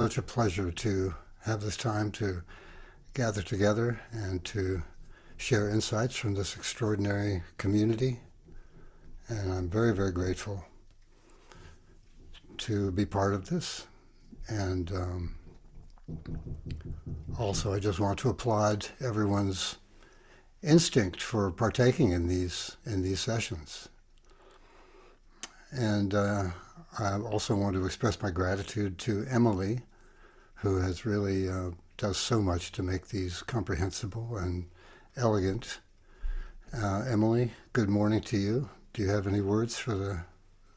Such a pleasure to have this time to gather together and to share insights from this extraordinary community. And I'm very, very grateful to be part of this. And also, I just want to applaud everyone's instinct for partaking in these sessions. And I also want to express my gratitude to Emily, who has really does so much to make these comprehensible and elegant. Emily, good morning to you. Do you have any words for the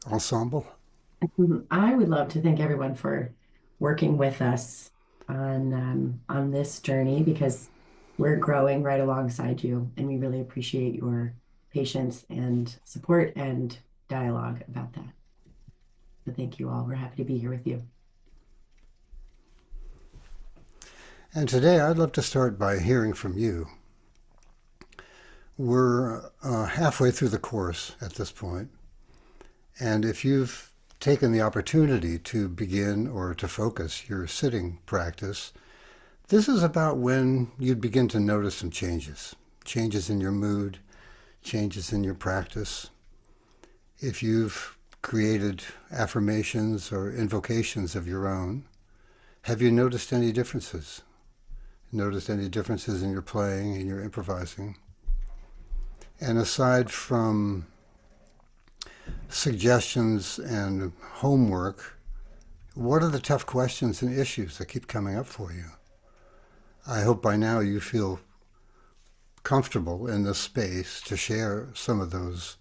ensemble? I would love to thank everyone for working with us on this journey because we're growing right alongside you, and we really appreciate your patience and support and dialogue about that. So thank you all. We're happy to be here with you. And today I'd love to start by hearing from you. We're halfway through the course at this point, and if you've taken the opportunity to begin or to focus your sitting practice, this is about when you'd begin to notice some changes in your mood, changes in your practice. If you've created affirmations or invocations of your own, have you noticed any differences? Noticed any differences in your playing and your improvising? And aside from suggestions and homework, what are the tough questions and issues that keep coming up for you? I hope by now you feel comfortable in this space to share some of those,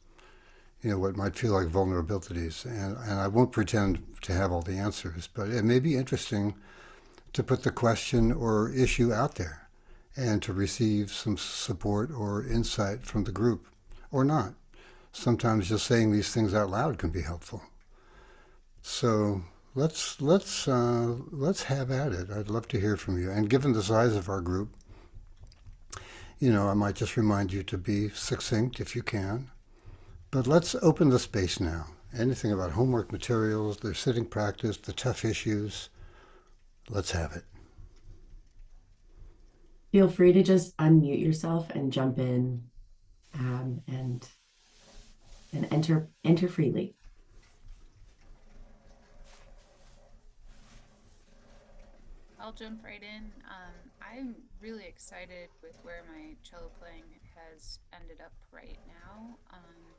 what might feel like vulnerabilities. And I won't pretend to have all the answers, but it may be interesting to put the question or issue out there and to receive some support or insight from the group or not. Sometimes just saying these things out loud can be helpful. So let's have at it. I'd love to hear from you. And given the size of our group, I might just remind you to be succinct if you can. But let's open the space now. Anything about homework materials, the sitting practice, the tough issues, let's have it. Feel free to just unmute yourself and jump in and enter freely. I'll jump right in. I'm really excited with where my cello playing has ended up right now.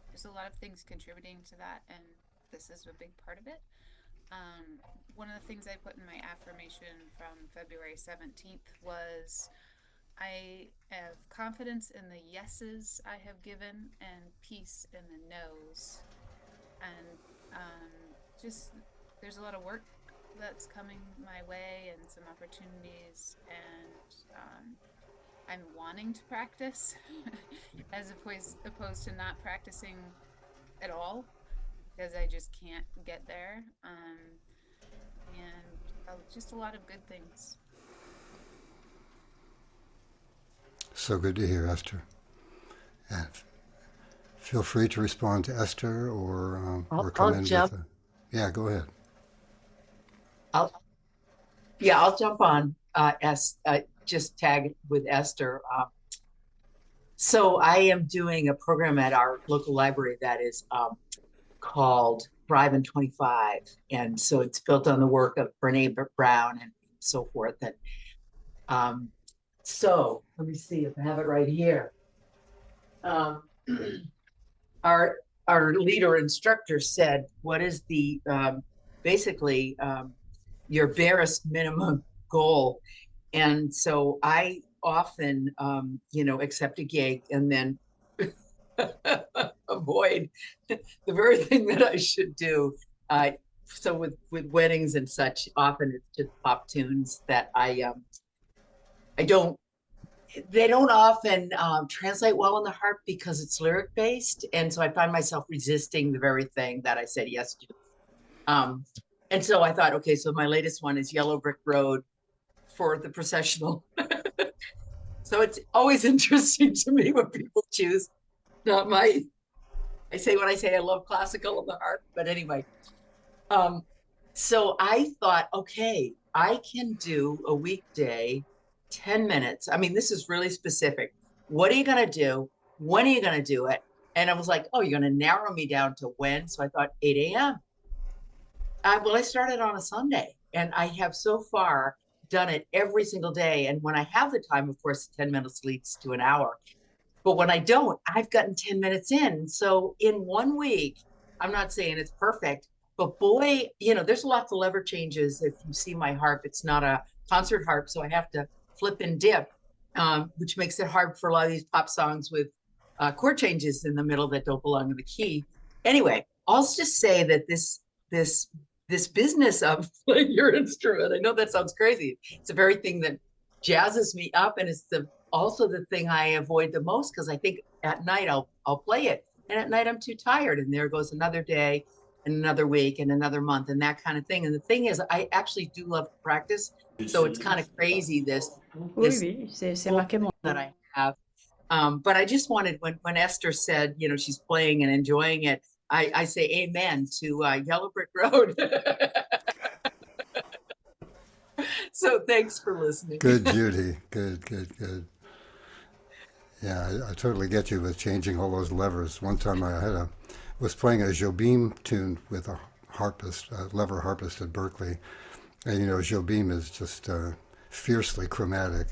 There's a lot of things contributing to that, and this is a big part of it. One of the things I put in my affirmation from February 17th was I have confidence in the yeses I have given and peace in the nos. And just there's a lot of work that's coming my way and some opportunities, and I'm wanting to practice as opposed to not practicing at all because I just can't get there. And just a lot of good things. So good to hear, Esther. And feel free to respond to Esther or come I'll in with jump. a. Yeah, go ahead. I'll yeah, I'll jump on as just tag with Esther. So I am doing a program at our local library that is called Thrive in 25, and so it's built on the work of Brene Brown and so forth. And so let me see if I have it right here. Um, our our leader instructor said, "What is the basically your barest minimum goal?" And so I often, accept a gig and then avoid the very thing that I should do. So with weddings and such, often it's just pop tunes that I don't. They don't often translate well in the heart because it's lyric based, and so I find myself resisting the very thing that I said yes to. Um, and so I thought, okay, so my latest one is Yellow Brick Road for the processional. So it's always interesting to me when people choose not my. I say when I say I love classical in the heart, but anyway. Um, So I thought, okay, I can do a weekday, 10 minutes. I mean, this is really specific. What are you going to do? When are you going to do it? And I was like, oh, you're going to narrow me down to when? So I thought 8 a.m. Well, I started on a Sunday and I have so far done it every single day. And when I have the time, of course, 10 minutes leads to an hour. But when I don't, I've gotten 10 minutes in. So in 1 week, I'm not saying it's perfect, but boy, there's lots of lever changes. If you see my harp, it's not a concert harp. So I have to flip and dip, which makes it hard for a lot of these pop songs with chord changes in the middle that don't belong in the key. Anyway, I'll just say that this this business of playing your instrument, I know that sounds crazy. It's the very thing that jazzes me up, and it's also the thing I avoid the most because I think at night I'll play it, and at night I'm too tired, and there goes another day, and another week, and another month, and that kind of thing. And the thing is, I actually do love to practice, so it's kind of crazy Oui, this oui, c'est marqué mon. that I have. But I just wanted when Esther said, she's playing and enjoying it, I say amen to Yellow Brick Road. So thanks for listening. Good, Judy. Good, good, good. Yeah, I totally get you with changing all those levers. One time was playing a Jobim tune with a harpist, a lever harpist at Berkeley. And Jobim is just fiercely chromatic.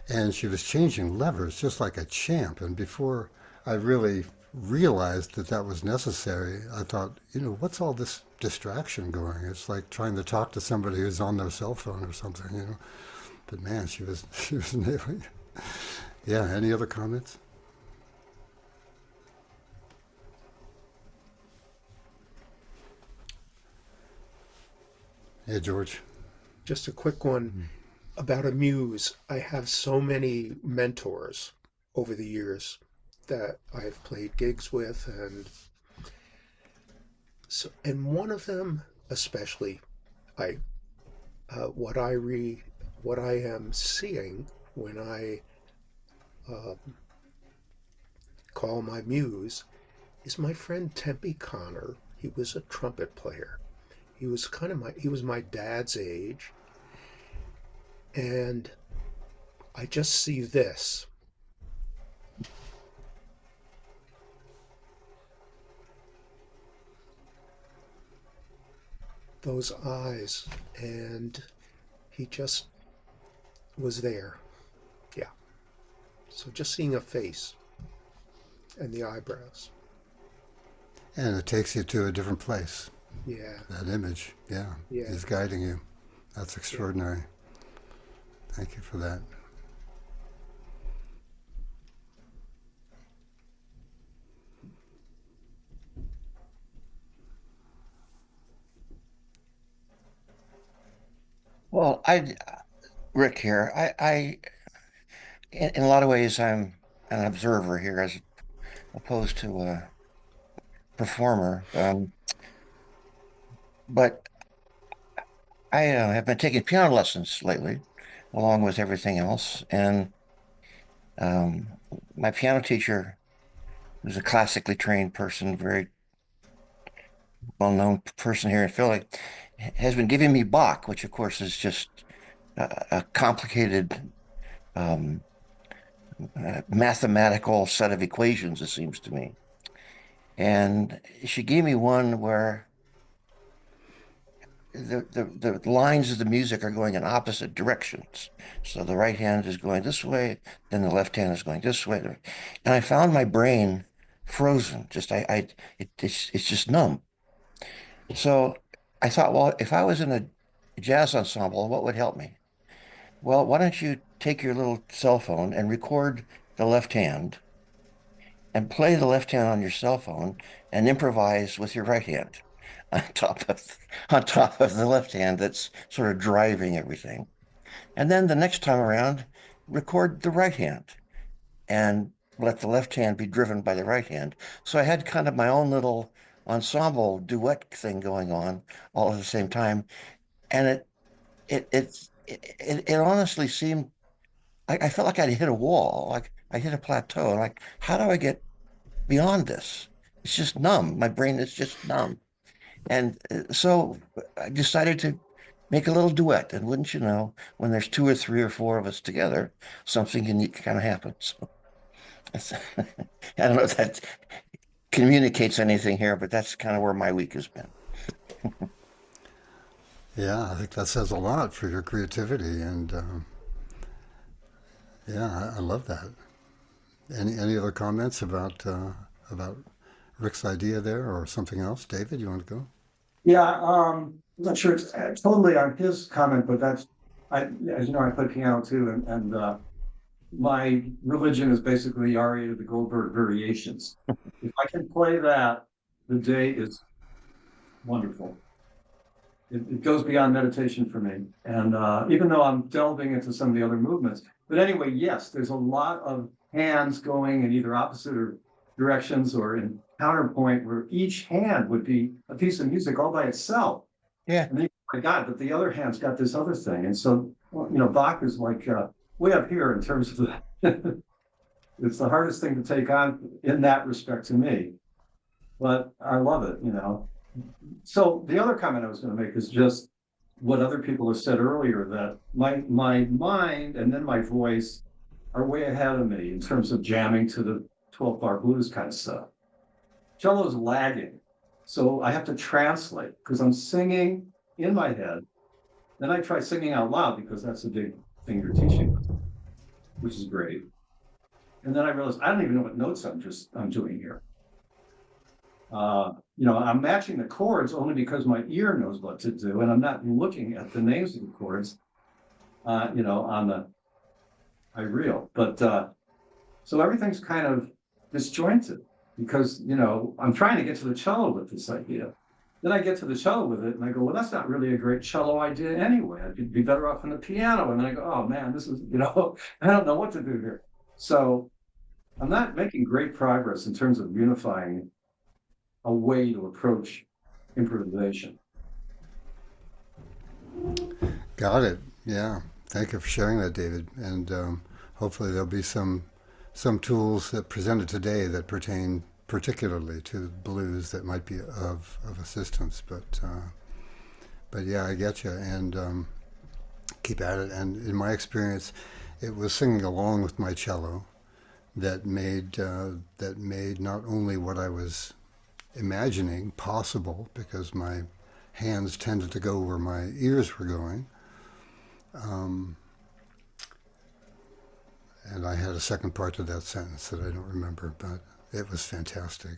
And she was changing levers just like a champ. And before I really realized that that was necessary, I thought, what's all this distraction going? It's like trying to talk to somebody who's on their cell phone or something. But man, she was she was nailing it. Yeah. Any other comments? Yeah, George. Just a quick one about a muse. I have so many mentors over the years that I've played gigs with, and one of them especially, I what I am seeing when I call my muse is my friend Tempe Connor. He was a trumpet player. He was my dad's age, and I just see this. Those eyes, and he just was there. Yeah. So just seeing a face and the eyebrows. And it takes you to a different place. Yeah. That image, yeah, Yeah. is guiding you. That's extraordinary. Thank you for that. Well, Rick here. In a lot of ways, I'm an observer here as opposed to a performer. But I have been taking piano lessons lately, along with everything else. And um, my piano teacher, who's a classically trained person, very well-known person here in Philly, has been giving me Bach, which of course is just a complicated um, mathematical set of equations, it seems to me. And she gave me one where the lines of the music are going in opposite directions. So the right hand is going this way, then the left hand is going this way. And I found my brain frozen. It's just numb. So I thought, well, if I was in a jazz ensemble, what would help me? Well, why don't you take your little cell phone and record the left hand and play the left hand on your cell phone and improvise with your right hand on top of the left hand that's sort of driving everything. And then the next time around, record the right hand and let the left hand be driven by the right hand. So I had kind of my own little ensemble duet thing going on all at the same time. And it honestly seemed I felt like I'd hit a wall, like I hit a plateau. Like, how do I get beyond this? It's just numb. My brain is just numb. And so I decided to make a little duet. And wouldn't you know, when there's two or three or four of us together, something unique kind of happens. So I don't know if that communicates anything here, but that's kind of where my week has been. Yeah, I think that says a lot for your creativity, and yeah, I love that. Any other comments about Rick's idea there, or something else? David, you want to go? Yeah, I'm not sure it's totally on his comment, but as you know, I play piano too, and my religion is basically the aria of the Goldberg variations. If I can play that, the day is wonderful. It goes beyond meditation for me. And even though I'm delving into some of the other movements, but anyway, yes, there's a lot of hands going in either opposite or directions or in counterpoint where each hand would be a piece of music all by itself. Yeah. And then, my God, but the other hand's got this other thing. And so, well, you know, Bach is like way up here in terms of the, it's the hardest thing to take on in that respect to me. But I love it, you know. So the other comment I was going to make is just what other people have said earlier, that my mind and then my voice are way ahead of me in terms of jamming to the 12-bar blues kind of stuff. Cello's lagging. So I have to translate because I'm singing in my head. Then I try singing out loud because that's a big thing you're teaching, which is great. And then I realized I don't even know what notes I'm doing here. You know, I'm matching the chords only because my ear knows what to do, and I'm not looking at the names of the chords, you know, on the reel. But so everything's kind of disjointed because, you know, I'm trying to get to the cello with this idea. Then I get to the cello with it, and I go, well, that's not really a great cello idea anyway. I'd be better off on the piano. And then I go, oh man, this is, you know, I don't know what to do here. So I'm not making great progress in terms of unifying a way to approach improvisation. Got it. Yeah. Thank you for sharing that, David. And hopefully there'll be some tools that presented today that pertain particularly to blues that might be of assistance. But yeah, I get you. And keep at it. And in my experience, it was singing along with my cello that made not only what I was imagining possible, because my hands tended to go where my ears were going. And I had a second part to that sentence that I don't remember, but it was fantastic.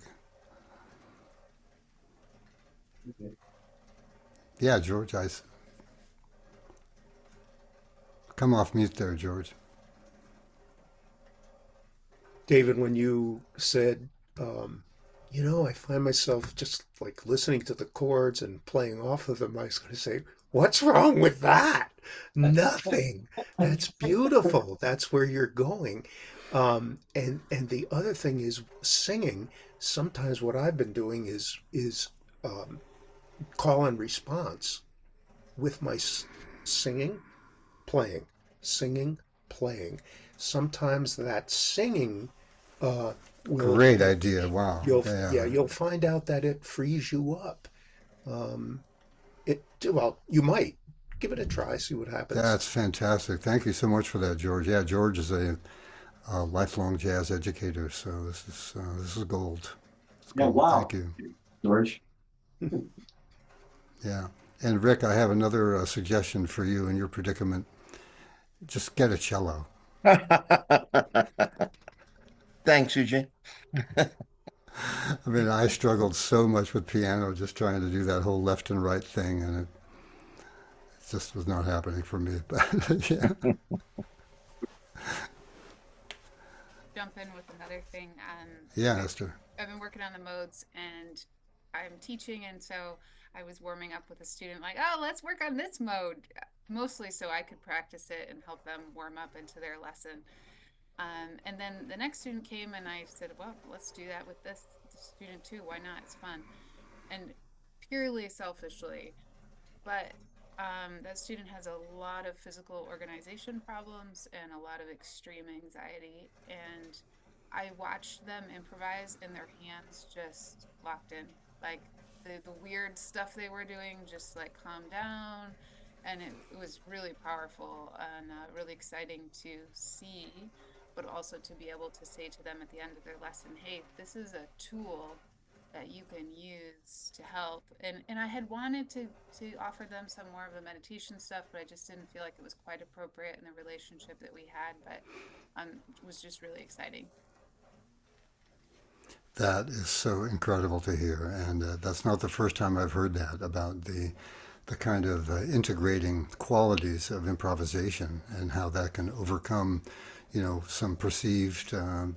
Yeah, George, come off mute there, George. David, when you said, you know, I find myself just like listening to the chords and playing off of them, I was going to say, what's wrong with that? Nothing. That's beautiful. That's where you're going. And the other thing is singing. Sometimes what I've been doing is call and response with my singing, playing, singing, playing. Sometimes that singing will Great idea. Wow. you'll find out that it frees you up. Well, you might give it a try, see what happens. That's fantastic. Thank you so much for that, George. Yeah, George is a lifelong jazz educator, so this is gold. It's Yeah, gold. wow. Thank you. George. Yeah. And Rick, I have another suggestion for you in your predicament. Just get a cello. Thanks, Eugene. I mean, I struggled so much with piano just trying to do that whole left and right thing, and it just was not happening for me. But yeah. Jump in with another thing. Yeah, Esther. I've been working on the modes and I'm teaching, and so I was warming up with a student like, oh, let's work on this mode, mostly so I could practice it and help them warm up into their lesson. And then the next student came and I said, well, let's do that with this student too. Why not? It's fun. And purely selfishly, but that student has a lot of physical organization problems and a lot of extreme anxiety. And I watched them improvise and their hands just locked in. Like the weird stuff they were doing just like calm down. And it was really powerful and really exciting to see, but also to be able to say to them at the end of their lesson, hey, this is a tool that you can use to help. And I had wanted to offer them some more of the meditation stuff, but I just didn't feel like it was quite appropriate in the relationship that we had. But it was just really exciting. That is so incredible to hear, and that's not the first time I've heard that about the kind of integrating qualities of improvisation and how that can overcome, some perceived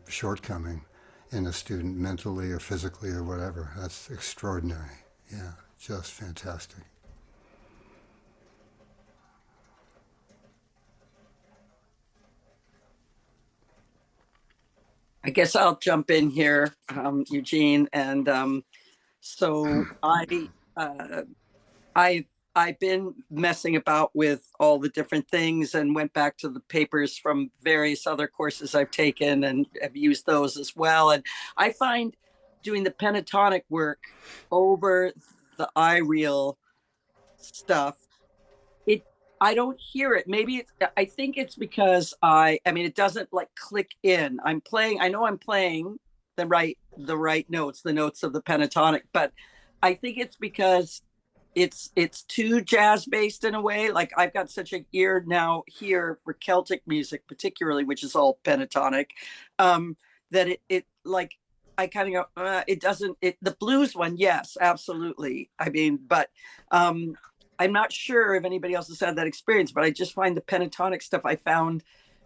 shortcoming in a student mentally or physically or whatever. That's extraordinary. Yeah, just fantastic. I guess I'll jump in here, Eugene. And so uh, I I've been messing about with all the different things and went back to the papers from various other courses I've taken and have used those as well. And I find doing the pentatonic work over the iReal stuff, it I don't hear it. Maybe it's I think it's because I mean it doesn't like click in. I know I'm playing the right notes, the notes of the pentatonic, but I think it's because it's too jazz based in a way. Like I've got such an ear now here for Celtic music, particularly, which is all pentatonic, that it like I kind of go, it doesn't. The blues one, yes, absolutely. I mean, but I'm not sure if anybody else has had that experience, but I just find the pentatonic stuff I found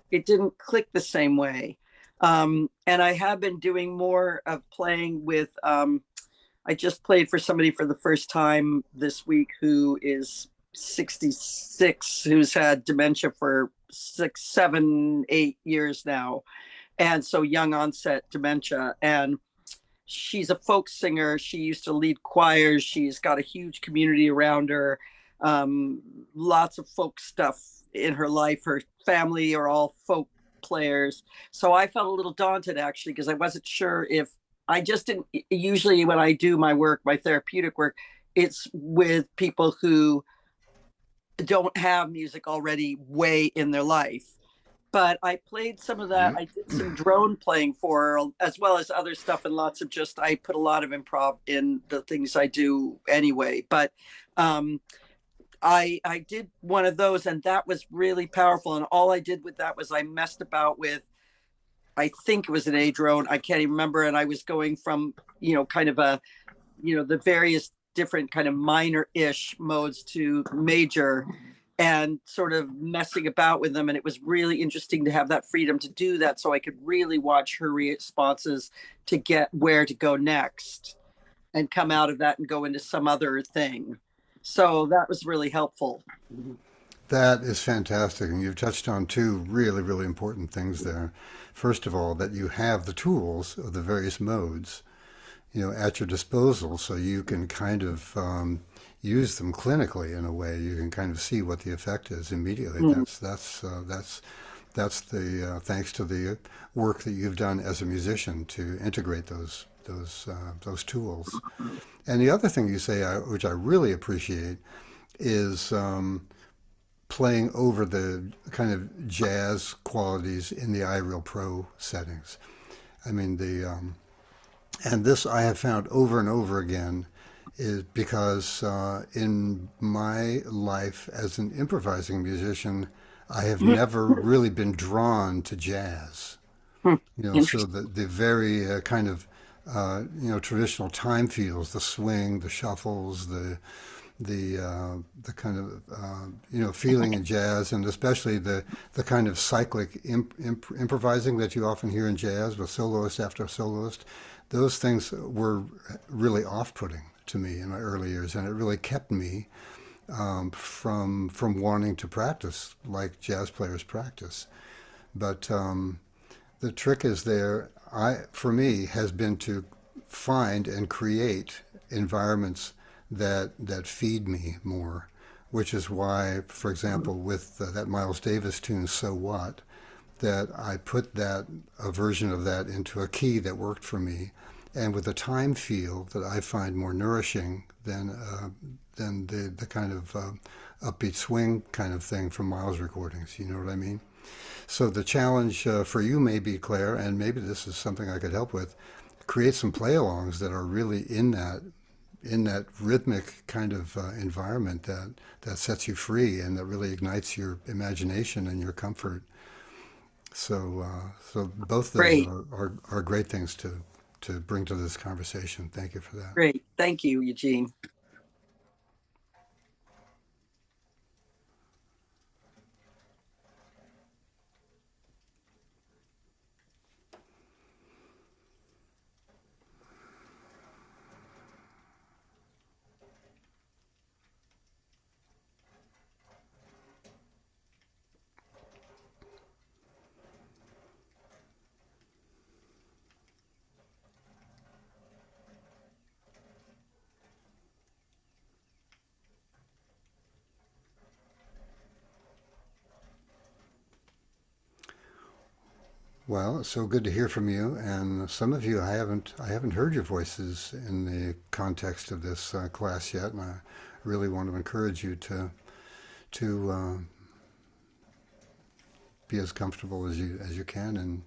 it didn't click the same way. And I have been doing more of playing with I just played for somebody for the first time this week who is 66, who's had dementia for 6, 7, 8 years now. And so young onset dementia. And she's a folk singer. She used to lead choirs. She's got a huge community around her. Um, Lots of folk stuff in her life. Her family are all folk players. So I felt a little daunted actually because I wasn't sure if I just didn't. Usually, when I do my work, my therapeutic work, it's with people who don't have music already way in their life. But I played some of that. I did some drone playing for her, as well as other stuff, and lots of just, I put a lot of improv in the things I do anyway. But I did one of those, and that was really powerful. And all I did with that was I messed about with, I think it was an A drone. I can't even remember. And I was going from, kind of the various different kind of minor-ish modes to major and sort of messing about with them. And it was really interesting to have that freedom to do that so I could really watch her responses to get where to go next and come out of that and go into some other thing. So that was really helpful. That is fantastic. And you've touched on two really, really important things there. First of all, that you have the tools of the various modes, at your disposal so you can kind of use them clinically in a way. You can kind of see what the effect is immediately. That's the thanks to the work that you've done as a musician to integrate those tools. And the other thing you say, which I really appreciate, is playing over the kind of jazz qualities in the iReal Pro settings. I mean, and this I have found over and over again is because in my life as an improvising musician, I have never really been drawn to jazz. So the very kind of traditional time feels, the swing, the shuffles, the kind of feeling in jazz, and especially the kind of cyclic improvising that you often hear in jazz with soloist after soloist. Those things were really off-putting to me in my early years, and it really kept me from wanting to practice like jazz players practice. But the trick is there. For me, has been to find and create environments that feed me more, which is why, for example, with that Miles Davis tune, "So What," that I put a version of that into a key that worked for me, and with a time feel that I find more nourishing than the kind of upbeat swing kind of thing from Miles recordings. You know what I mean? So the challenge for you may be, Claire, and maybe this is something I could help with, create some play-alongs that are really in that rhythmic kind of environment that sets you free and that really ignites your imagination and your comfort. So both those Great, are great things to bring to this conversation. Thank you for that. great. Thank you, Eugene. Well, it's so good to hear from you, and some of you I haven't heard your voices in the context of this class yet, and I really want to encourage you to be as comfortable as you can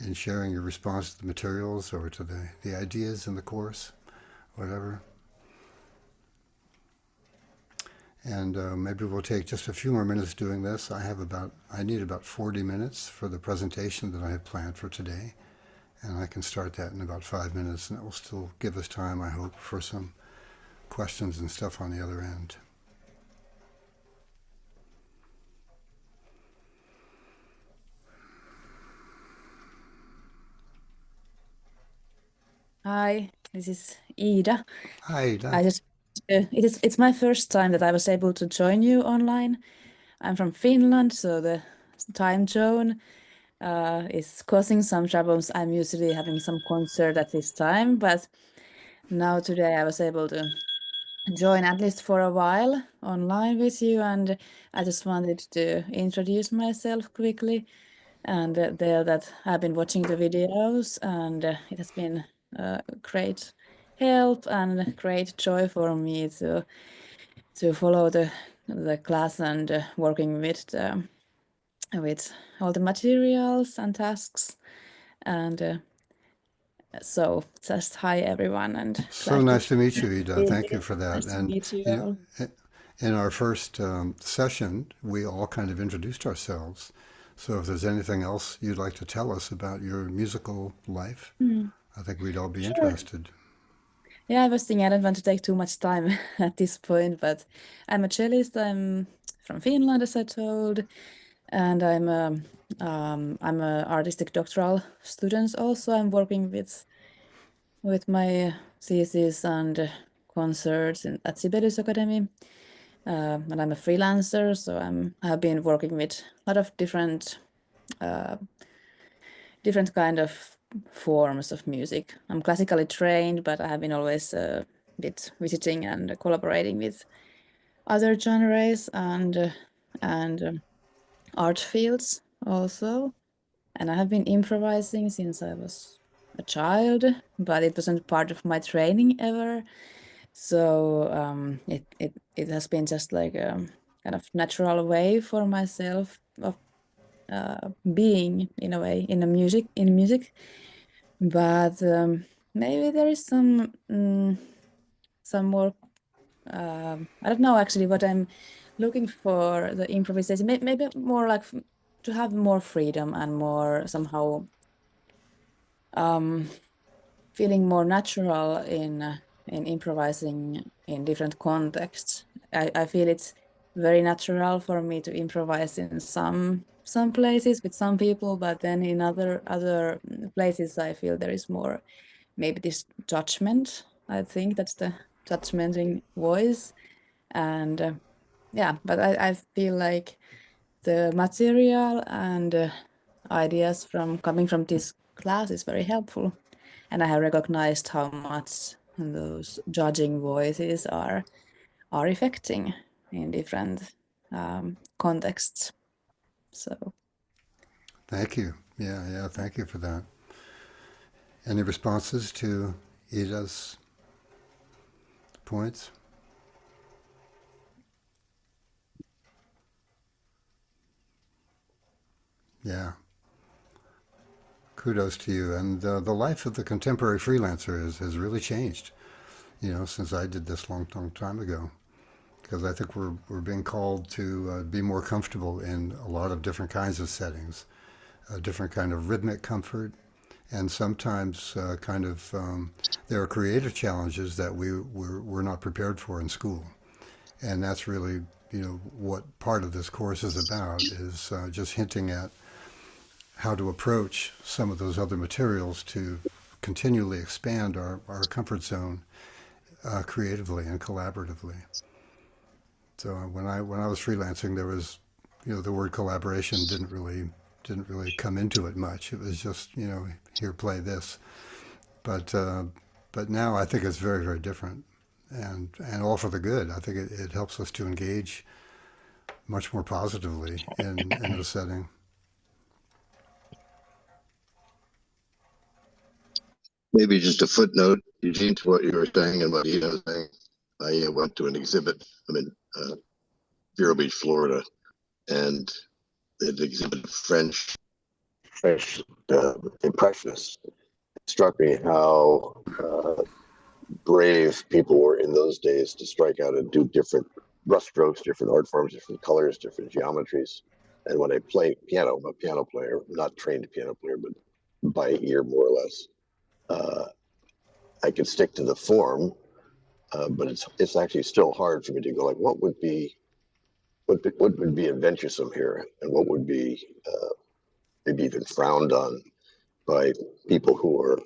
in sharing your response to the materials or to the ideas in the course, whatever. And maybe we'll take just a few more minutes doing this. I need about 40 minutes for the presentation that I have planned for today, and I can start that in about 5 minutes, and it will still give us time, I hope, for some questions and stuff on the other end. Hi, this is Ida. Hi, Ida. I just it's my first time that I was able to join you online. I'm from Finland, so the time zone is causing some troubles. I'm usually having some concert at this time, but now today I was able to join at least for a while online with you, and I just wanted to introduce myself quickly and there that I've been watching the videos, and it has been great help and great joy for me to follow the class and working with all the materials and tasks. And so just hi everyone, and So glad to nice to meet you, Ida. be Thank you here. for that. Nice to And meet you you all. know, in our first session, we all kind of introduced ourselves. So if there's anything else you'd like to tell us about your musical life, Mm, I think we'd all be sure. interested. Yeah, I was thinking I don't want to take too much time at this point, but I'm a cellist. I'm from Finland, as I told, and I'm a artistic doctoral student also. I'm working with my thesis and concerts at Sibelius Academy, and I'm a freelancer, so I have been working with a lot of uh, different kind of forms of music. I'm classically trained, but I have been always a bit visiting and collaborating with other genres and art fields also. And I have been improvising since I was a child, but it wasn't part of my training ever. So it has been just like a kind of natural way for myself of being in a way in music. But maybe there is some more. I don't know actually what I'm looking for the improvisation. Maybe more like to have more freedom and more somehow um, feeling more natural in improvising in different contexts. I feel it's very natural for me to improvise in some places with some people, but then in other places I feel there is more maybe this judgment. I think that's the judgmenting voice. And yeah, but I feel like the material and ideas from coming from this class is very helpful. And I have recognized how much those judging voices are affecting in different contexts. So Thank you. Yeah, thank you for that. Any responses to Ida's points? Yeah. Kudos to you. And the life of the contemporary freelancer has really changed, since I did this long, long time ago. Because I think we're being called to be more comfortable in a lot of different kinds of settings, a different kind of rhythmic comfort, and sometimes there are creative challenges that we're not prepared for in school. And that's really, what part of this course is about, is just hinting at how to approach some of those other materials to continually expand our comfort zone creatively and collaboratively. So when I was freelancing, there was, the word collaboration didn't really come into it much. It was just, here, play this. But now I think it's very, very different, and all for the good. I think it helps us to engage much more positively in the setting. Maybe just a footnote, Eugene, to what you were saying and what he was saying. I went to an exhibit. I'm in Vero Beach, Florida, and it exhibited French impressionists. It struck me how brave people were in those days to strike out and do different brushstrokes, different art forms, different colors, different geometries. And when I play piano, I'm a piano player, not trained piano player, but by ear more or less. I can stick to the form, but it's actually still hard for me to go like, what would be adventuresome here, and what would be maybe even frowned on by people who are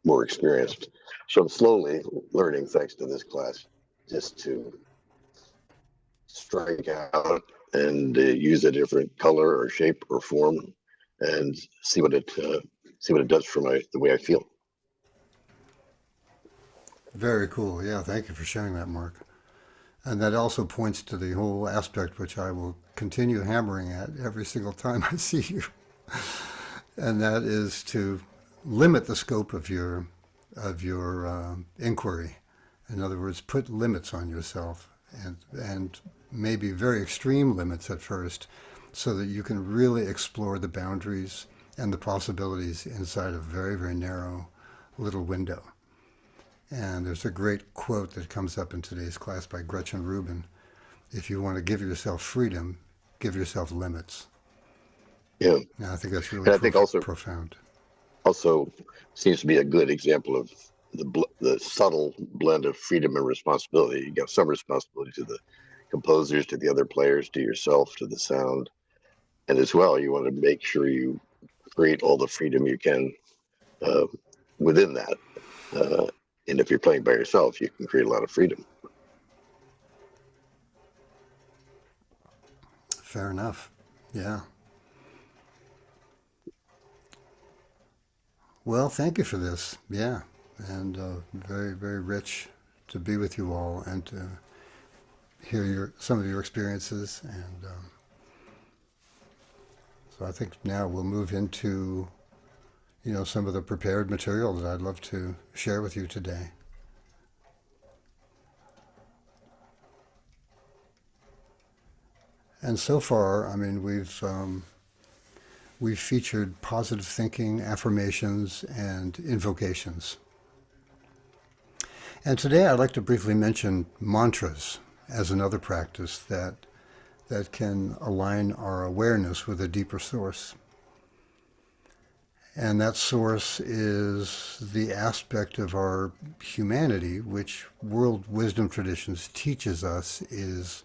more experienced. So I'm slowly learning, thanks to this class, just to strike out and use a different color or shape or form, and see what it does for the way I feel. Very cool. Yeah, thank you for sharing that, Mark. And that also points to the whole aspect which I will continue hammering at every single time I see you. And that is to limit the scope of your inquiry. In other words, put limits on yourself, and maybe very extreme limits at first, so that you can really explore the boundaries and the possibilities inside a very, very narrow little window. And there's a great quote that comes up in today's class by Gretchen Rubin. If you want to give yourself freedom, give yourself limits. Yeah. And I think that's really and I think also profound. Also seems to be a good example of the subtle blend of freedom and responsibility. You got some responsibility to the composers, to the other players, to yourself, to the sound. And as well, you want to make sure you create all the freedom you can within that. And if you're playing by yourself, you can create a lot of freedom. Fair enough. Yeah. Well, thank you for this. Yeah. And very, very rich to be with you all and to hear some of your experiences. And so I think now we'll move into, some of the prepared material that I'd love to share with you today. And so far, I mean, we've featured positive thinking, affirmations, and invocations. And today I'd like to briefly mention mantras as another practice that can align our awareness with a deeper source. And that source is the aspect of our humanity which world wisdom traditions teaches us is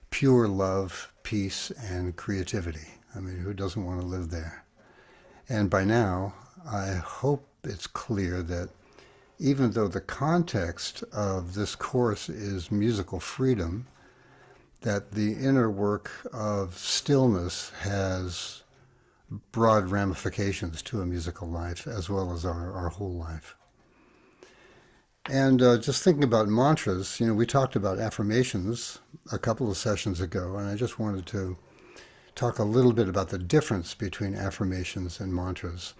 pure love, peace, and creativity. I mean, who doesn't want to live there? And by now, I hope it's clear that even though the context of this course is musical freedom, that the inner work of stillness has broad ramifications to a musical life as well as our whole life. And just thinking about mantras, we talked about affirmations a couple of sessions ago, and I just wanted to talk a little bit about the difference between affirmations and mantras.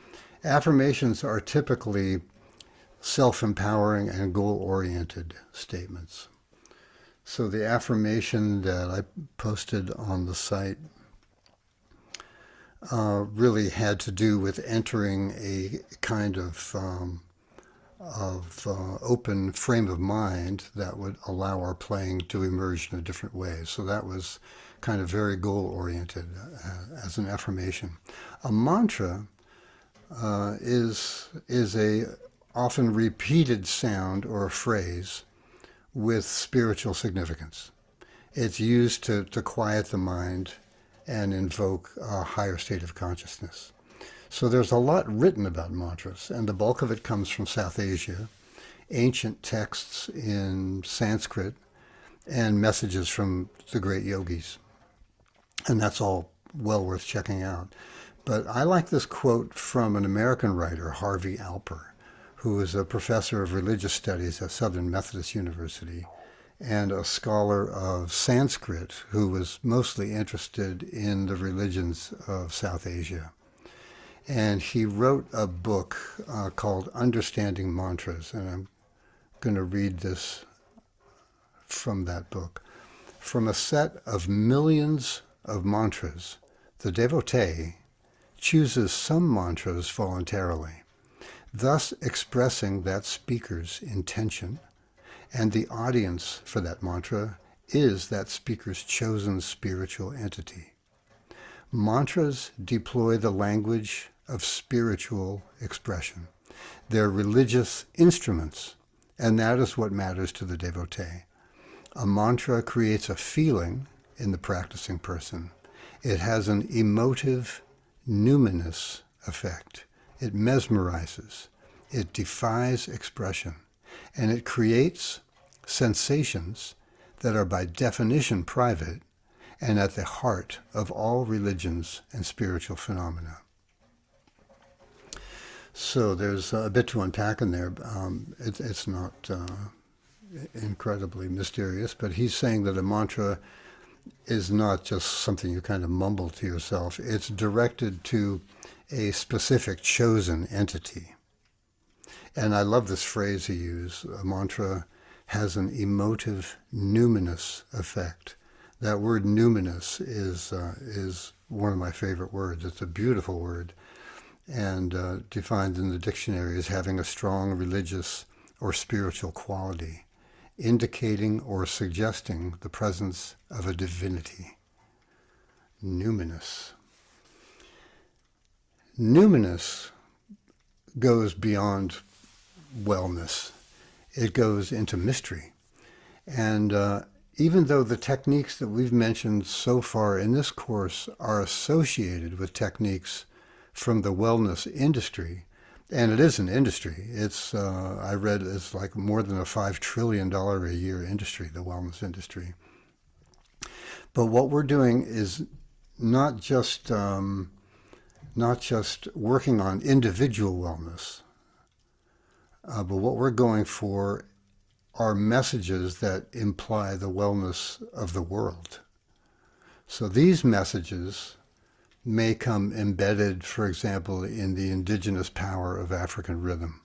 Affirmations are typically self-empowering and goal-oriented statements. So the affirmation that I posted on the site really had to do with entering a kind of open frame of mind that would allow our playing to emerge in a different way. So that was kind of very goal-oriented as an affirmation. A mantra is a often repeated sound or a phrase with spiritual significance. It's used to quiet the mind and invoke a higher state of consciousness. So there's a lot written about mantras, and the bulk of it comes from South Asia, ancient texts in Sanskrit, and messages from the great yogis. And that's all well worth checking out. But I like this quote from an American writer, Harvey Alper, who is a professor of religious studies at Southern Methodist University and a scholar of Sanskrit who was mostly interested in the religions of South Asia. And he wrote a book called Understanding Mantras, and I'm going to read this from that book. From a set of millions of mantras, the devotee chooses some mantras voluntarily, thus expressing that speaker's intention, and the audience for that mantra is that speaker's chosen spiritual entity. Mantras deploy the language of spiritual expression. They're religious instruments, and that is what matters to the devotee. A mantra creates a feeling in the practicing person. It has an emotive, numinous effect. It mesmerizes. It defies expression. And it creates sensations that are by definition private and at the heart of all religions and spiritual phenomena. So there's a bit to unpack in there. It's not incredibly mysterious, but he's saying that a mantra is not just something you kind of mumble to yourself. It's directed to a specific chosen entity. And I love this phrase he used. A mantra has an emotive, numinous effect. That word numinous is one of my favorite words. It's a beautiful word, and defined in the dictionary as having a strong religious or spiritual quality, indicating or suggesting the presence of a divinity. Numinous. Numinous goes beyond wellness. It goes into mystery. And even though the techniques that we've mentioned so far in this course are associated with techniques from the wellness industry, and it is an industry. It's, I read it's like more than a $5 trillion a year industry, the wellness industry. But what we're doing is not just working on individual wellness, but what we're going for are messages that imply the wellness of the world. So these messages may come embedded, for example, in the indigenous power of African rhythm,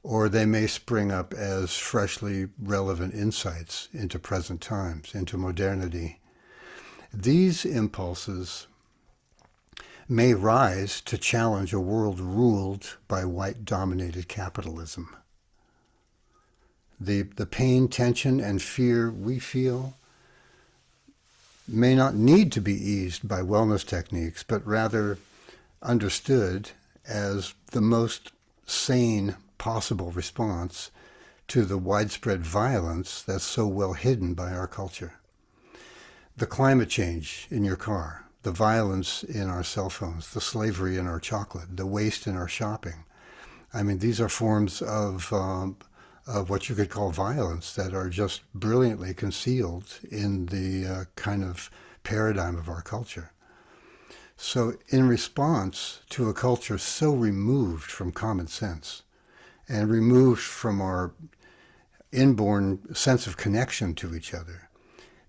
or they may spring up as freshly relevant insights into present times, into modernity. These impulses may rise to challenge a world ruled by white-dominated capitalism. The pain, tension, and fear we feel may not need to be eased by wellness techniques, but rather understood as the most sane possible response to the widespread violence that's so well hidden by our culture. The climate change in your car, the violence in our cell phones, the slavery in our chocolate, the waste in our shopping. I mean, these are forms of what you could call violence that are just brilliantly concealed in the kind of paradigm of our culture. So in response to a culture so removed from common sense and removed from our inborn sense of connection to each other,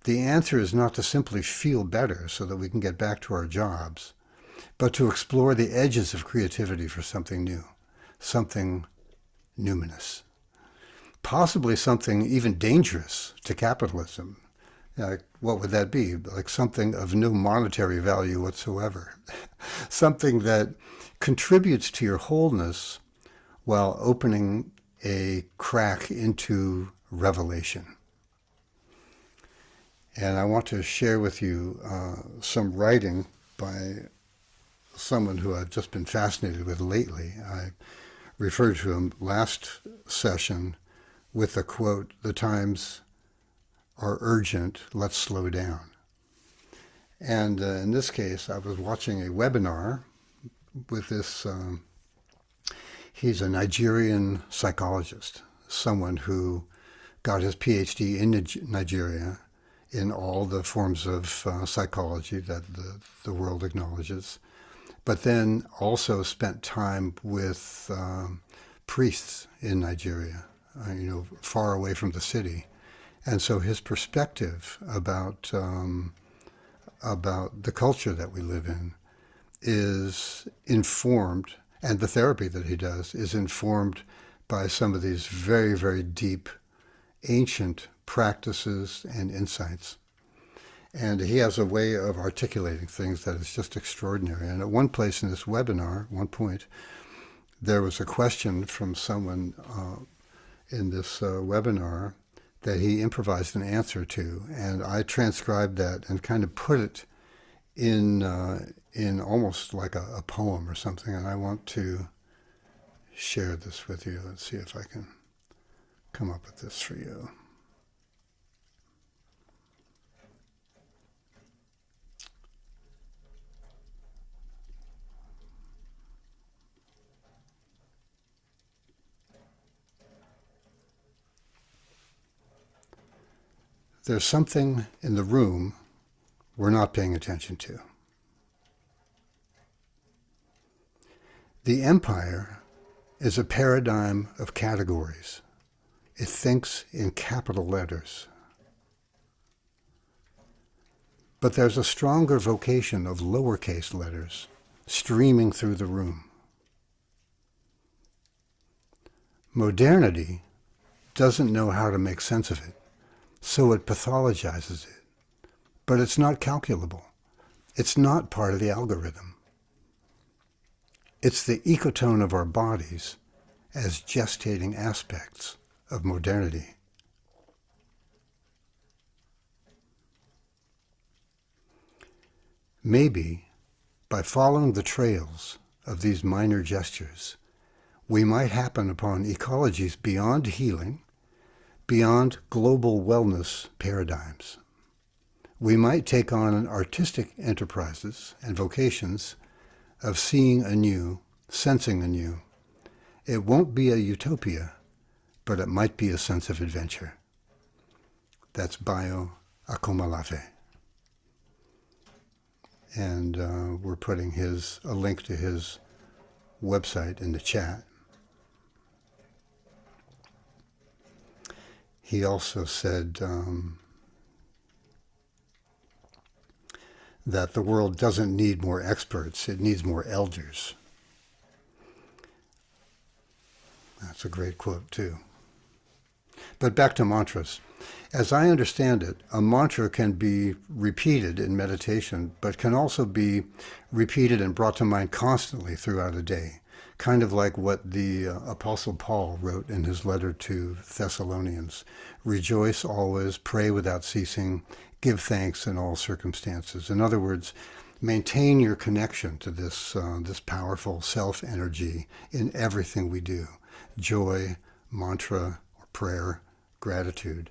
the answer is not to simply feel better so that we can get back to our jobs, but to explore the edges of creativity for something new, something numinous, possibly something even dangerous to capitalism. Like, what would that be? Like something of no monetary value whatsoever. Something that contributes to your wholeness while opening a crack into revelation. And I want to share with you some writing by someone who I've just been fascinated with lately. I referred to him last session with the quote, "The times are urgent, let's slow down." And in this case, I was watching a webinar with this, he's a Nigerian psychologist, someone who got his PhD in Nigeria in all the forms of psychology that the world acknowledges, but then also spent time with priests in Nigeria, far away from the city. And so his perspective about the culture that we live in is informed, and the therapy that he does is informed by some of these very, very deep, ancient practices and insights. And he has a way of articulating things that is just extraordinary. And at one place in this webinar, one point, there was a question from someone in this webinar that he improvised an answer to, and I transcribed that and kind of put it in almost like a poem or something. And I want to share this with you. Let's see if I can come up with this for you. There's something in the room we're not paying attention to. The empire is a paradigm of categories. It thinks in capital letters. But there's a stronger vocation of lowercase letters streaming through the room. Modernity doesn't know how to make sense of it, so it pathologizes it. But it's not calculable. It's not part of the algorithm. It's the ecotone of our bodies as gestating aspects of modernity. Maybe by following the trails of these minor gestures, we might happen upon ecologies beyond healing, beyond global wellness paradigms. We might take on artistic enterprises and vocations of seeing anew, sensing anew. It won't be a utopia, but it might be a sense of adventure. That's Bayo Akomolafe. And we're putting a link to his website in the chat. He also said that the world doesn't need more experts, it needs more elders. That's a great quote too. But back to mantras. As I understand it, a mantra can be repeated in meditation, but can also be repeated and brought to mind constantly throughout a day, kind of like what the Apostle Paul wrote in his letter to Thessalonians. Rejoice always, pray without ceasing, give thanks in all circumstances. In other words, maintain your connection to this powerful self-energy in everything we do. Joy, mantra, or prayer, gratitude.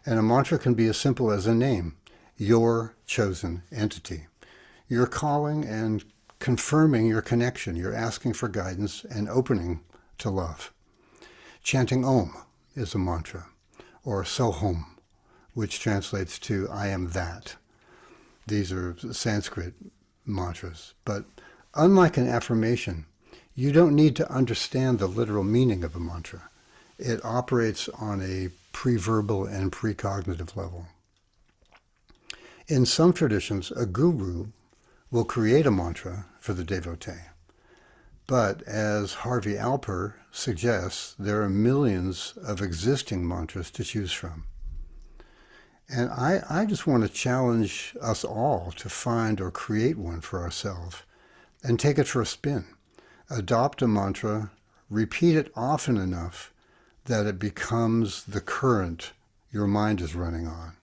And a mantra can be as simple as a name, your chosen entity. You're calling and confirming your connection. You're asking for guidance and opening to love. Chanting Om is a mantra, or Sohom, which translates to I am that. These are Sanskrit mantras. But unlike an affirmation, you don't need to understand the literal meaning of a mantra. It operates on a pre-verbal and precognitive level. In some traditions, a guru will create a mantra for the devotee. But as Harvey Alper suggests, there are millions of existing mantras to choose from. And I just want to challenge us all to find or create one for ourselves and take it for a spin. Adopt a mantra, repeat it often enough that it becomes the current your mind is running on.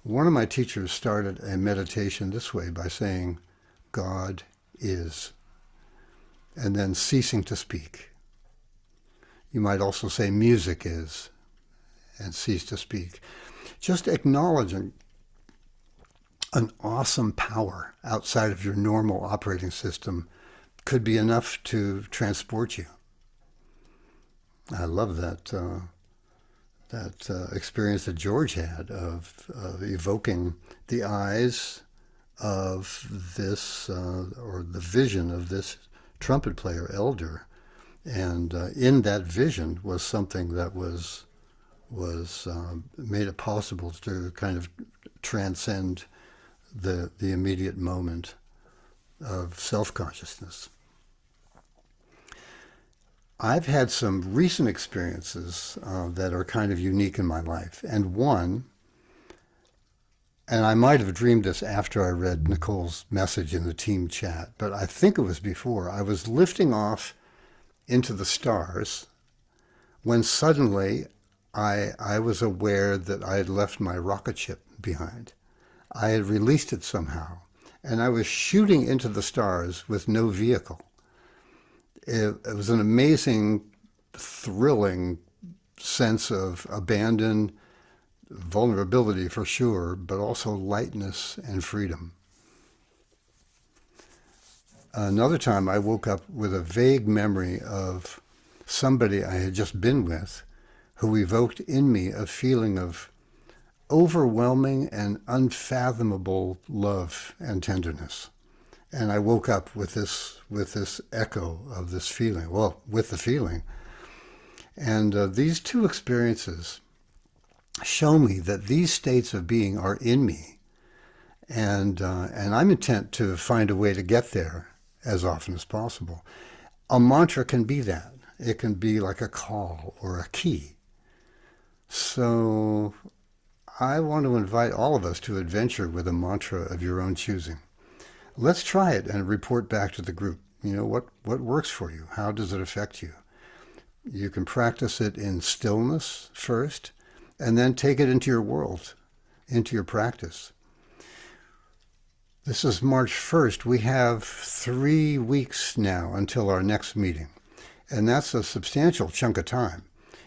One of my teachers started a meditation this way by saying, God is, and then ceasing to speak. You might also say music is, and cease to speak. Just acknowledging an awesome power outside of your normal operating system could be enough to transport you. I love that experience that George had of evoking the eyes of this, or the vision of this trumpet player, elder. And in that vision was something that was made it possible to kind of transcend the immediate moment of self-consciousness. I've had some recent experiences that are kind of unique in my life. And one, and I might have dreamed this after I read Nicole's message in the team chat, but I think it was before. I was lifting off into the stars when suddenly I was aware that I had left my rocket ship behind. I had released it somehow, and I was shooting into the stars with no vehicle. It was an amazing, thrilling sense of abandon, vulnerability for sure, but also lightness and freedom. Another time I woke up with a vague memory of somebody I had just been with who evoked in me a feeling of overwhelming and unfathomable love and tenderness. And I woke up with this echo of this feeling, well, with the feeling. And these two experiences show me that these states of being are in me. And I'm intent to find a way to get there as often as possible. A mantra can be that. It can be like a call or a key. So I want to invite all of us to adventure with a mantra of your own choosing. Let's try it and report back to the group. You know, what works for you? How does it affect you? You can practice it in stillness first, and then take it into your world, into your practice. This is March 1st. We have 3 weeks now until our next meeting. And that's a substantial chunk of time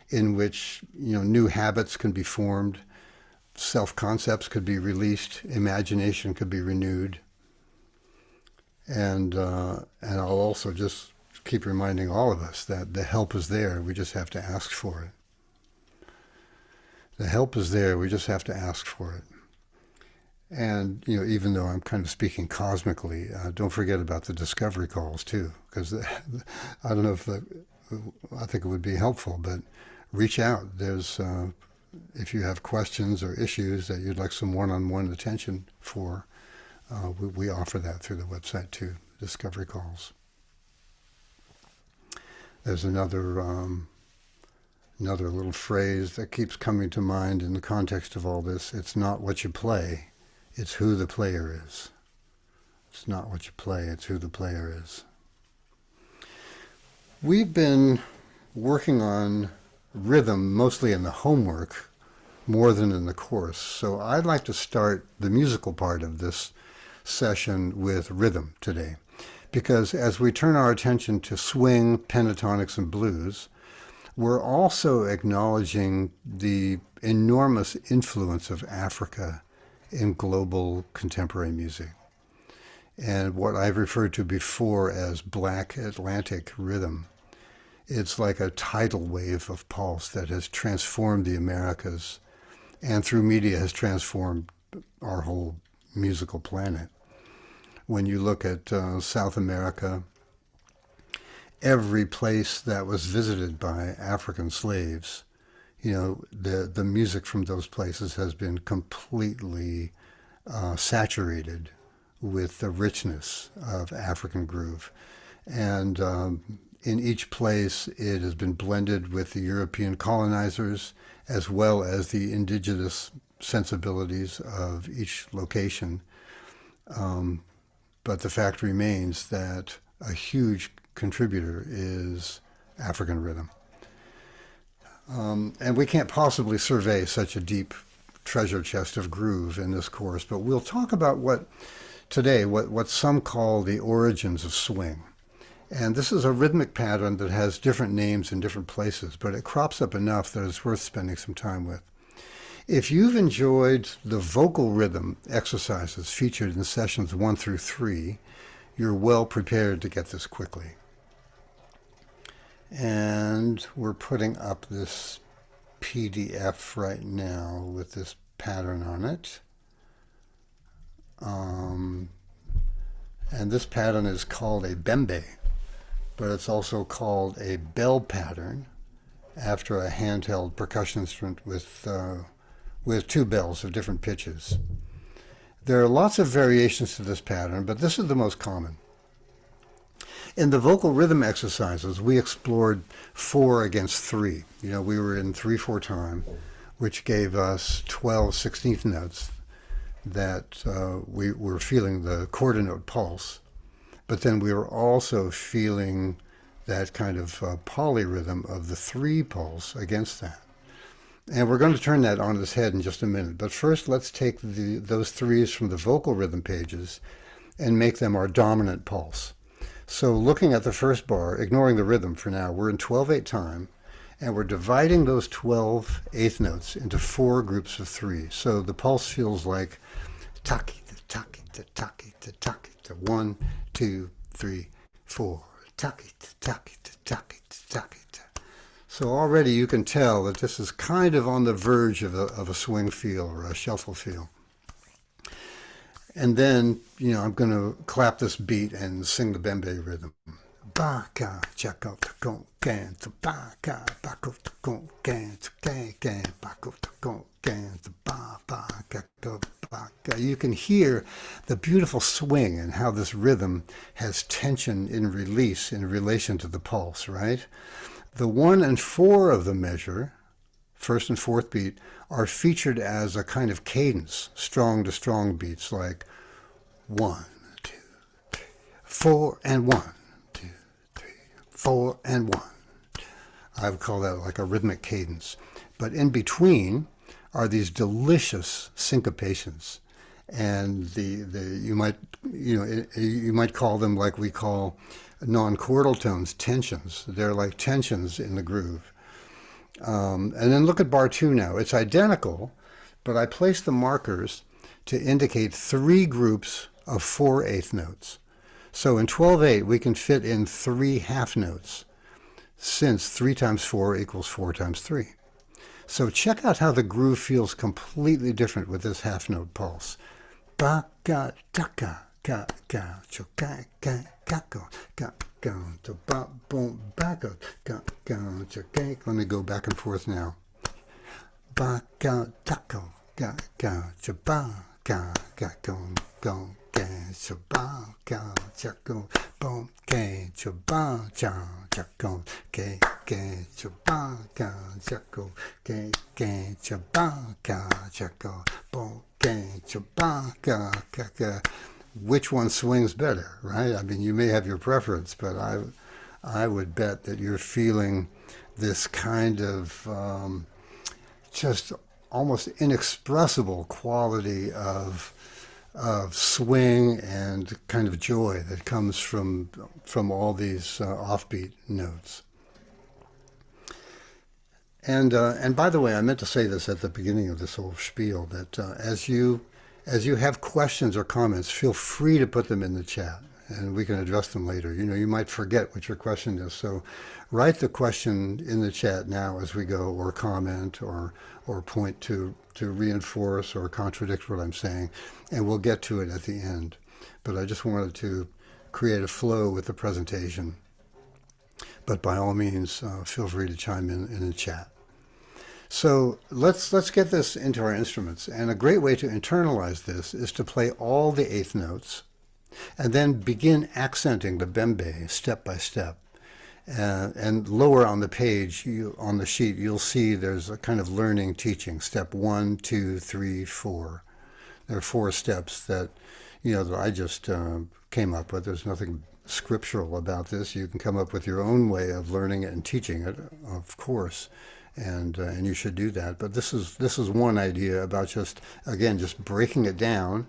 in which, new habits can be formed, self-concepts could be released, imagination could be renewed. And I'll also just keep reminding all of us that the help is there. We just have to ask for it. The help is there. We just have to ask for it. And, even though I'm kind of speaking cosmically, don't forget about the discovery calls too, because I don't know I think it would be helpful, but reach out. There's, if you have questions or issues that you'd like some one-on-one attention for, we offer that through the website too, discovery calls. There's another little phrase that keeps coming to mind in the context of all this. It's not what you play, it's who the player is. It's not what you play, it's who the player is. We've been working on rhythm mostly in the homework more than in the course. So I'd like to start the musical part of this session with rhythm today, because as we turn our attention to swing, pentatonics, and blues, we're also acknowledging the enormous influence of Africa in global contemporary music, and what I've referred to before as Black Atlantic rhythm. It's like a tidal wave of pulse that has transformed the Americas, and through media has transformed our whole musical planet. When you look at South America, every place that was visited by African slaves, the music from those places has been completely saturated with the richness of African groove. And in each place, it has been blended with the European colonizers as well as the indigenous sensibilities of each location. But the fact remains that a huge contributor is African rhythm. And we can't possibly survey such a deep treasure chest of groove in this course, but we'll talk about what some call the origins of swing. And this is a rhythmic pattern that has different names in different places, but it crops up enough that it's worth spending some time with. If you've enjoyed the vocal rhythm exercises featured in sessions 1 through 3, you're well prepared to get this quickly. And we're putting up this PDF right now with this pattern on it. And this pattern is called a bembe, but it's also called a bell pattern after a handheld percussion instrument with 2 bells of different pitches. There are lots of variations to this pattern, but this is the most common. In the vocal rhythm exercises, we explored 4 against 3. We were in 3/4 time, which gave us 12 16th notes that we were feeling the quarter note pulse, but then we were also feeling that kind of polyrhythm of the 3 pulse against that. And we're going to turn that on its head in just a minute. But first, let's take those 3s from the vocal rhythm pages and make them our dominant pulse. So looking at the first bar, ignoring the rhythm for now, we're in 12/8 time, and we're dividing those 12 eighth notes into 4 groups of 3. So the pulse feels like taki, taki, taki, taki, 1, 2, 3, 4, taki, taki, taki, taki. So already you can tell that this is kind of on the verge of a swing feel or a shuffle feel. And then, I'm going to clap this beat and sing the bembe rhythm. Baka chaka takon can to baka bako takon can to can bako takon can to ba baka baka. You can hear the beautiful swing and how this rhythm has tension in release in relation to the pulse, right? The 1 and 4 of the measure, first and fourth beat, are featured as a kind of cadence, strong to strong beats like 1, 2, 3, 4, and 1, 2, 3, 4, and 1. I would call that like a rhythmic cadence. But in between are these delicious syncopations, and you might call them, like we call non-chordal tones, tensions. They're like tensions in the groove. And then look at bar 2 now. It's identical, but I place the markers to indicate 3 groups of 4 eighth notes. So in 12/8, we can fit in 3 half notes, since 3 times 4 equals 4 times 3. So check out how the groove feels completely different with this half note pulse. Ba ga taka ga ga cho ga ga ga go ga ga to ba boom ba go ga ga cho ga. Let me go back and forth now. Ba ga taka ga ga cho ba ga ga go go ga cho ba ga cho go boom ga cho ba cha cha go ga ga cho ba ga cha go ga ga cho ba ga cha go boom ga cho ba ga ga ga. Which one swings better, right? I mean, you may have your preference, but I would bet that you're feeling this kind of just almost inexpressible quality of swing and kind of joy that comes from all these offbeat notes. And by the way, I meant to say this at the beginning of this whole spiel, that as you have questions or comments, feel free to put them in the chat, and we can address them later. You might forget what your question is, so write the question in the chat now as we go, or comment, or point to reinforce or contradict what I'm saying, and we'll get to it at the end. But I just wanted to create a flow with the presentation. But by all means, feel free to chime in the chat. So let's get this into our instruments. And a great way to internalize this is to play all the eighth notes And then begin accenting the bembe step by step. And lower on the page, on the sheet, you'll see there's a kind of learning teaching. Step 1, 2, 3, 4. There are 4 steps that, that I just came up with. There's nothing scriptural about this. You can come up with your own way of learning it and teaching it, of course, and you should do that. But this is one idea about just breaking it down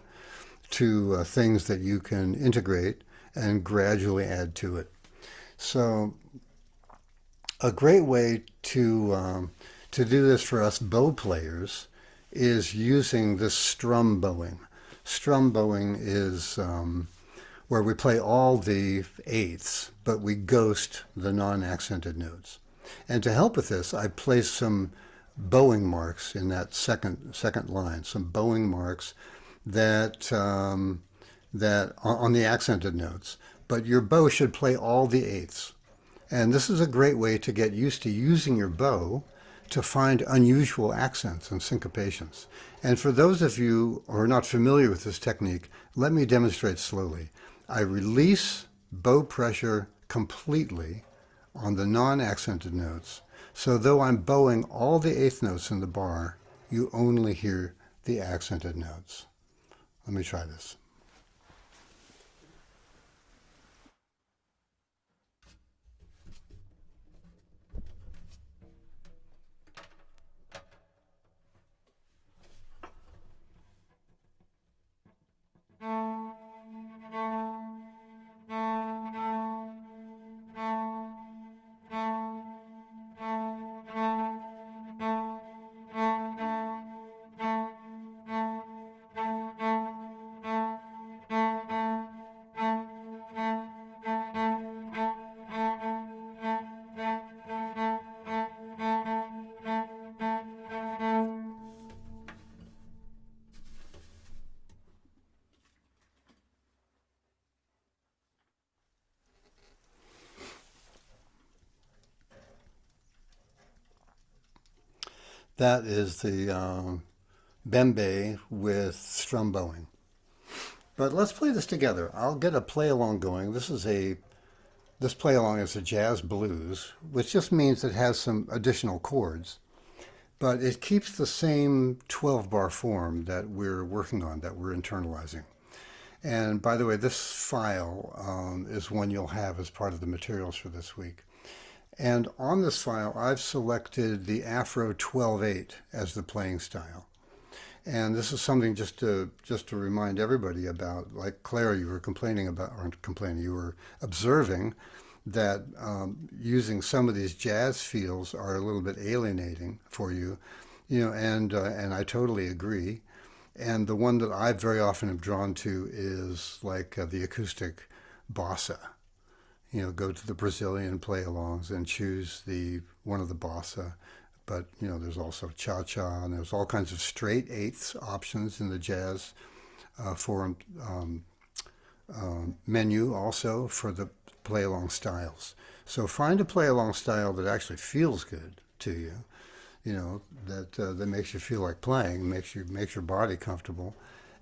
to things that you can integrate and gradually add to it. So a great way to do this for us bow players is using this strum bowing. Strum bowing is where we play all the eighths, but we ghost the non-accented notes. And to help with this, I placed some bowing marks in that second line, some bowing marks that on the accented notes. But your bow should play all the eighths. And this is a great way to get used to using your bow to find unusual accents and syncopations. And for those of you who are not familiar with this technique, let me demonstrate slowly. I release bow pressure completely on the non-accented notes. So though I'm bowing all the eighth notes in the bar, you only hear the accented notes. Let me try this. That is the bembe with strum bowing. But let's play this together. I'll get a play along going. This play along is a jazz blues, which just means it has some additional chords, but it keeps the same 12-bar form that we're working on, that we're internalizing. And by the way, this file is one you'll have as part of the materials for this week. And on this file, I've selected the Afro 12/8 as the playing style. And this is something just to remind everybody about, like Clara, you were you were observing that using some of these jazz feels are a little bit alienating for you, and I totally agree. And the one that I very often am drawn to is like the acoustic bossa. Go to the Brazilian play-alongs and choose one of the bossa. But, there's also cha-cha, and there's all kinds of straight eighths options in the jazz forum menu also for the play-along styles. So find a play-along style that actually feels good to you, that makes you feel like playing, makes your body comfortable,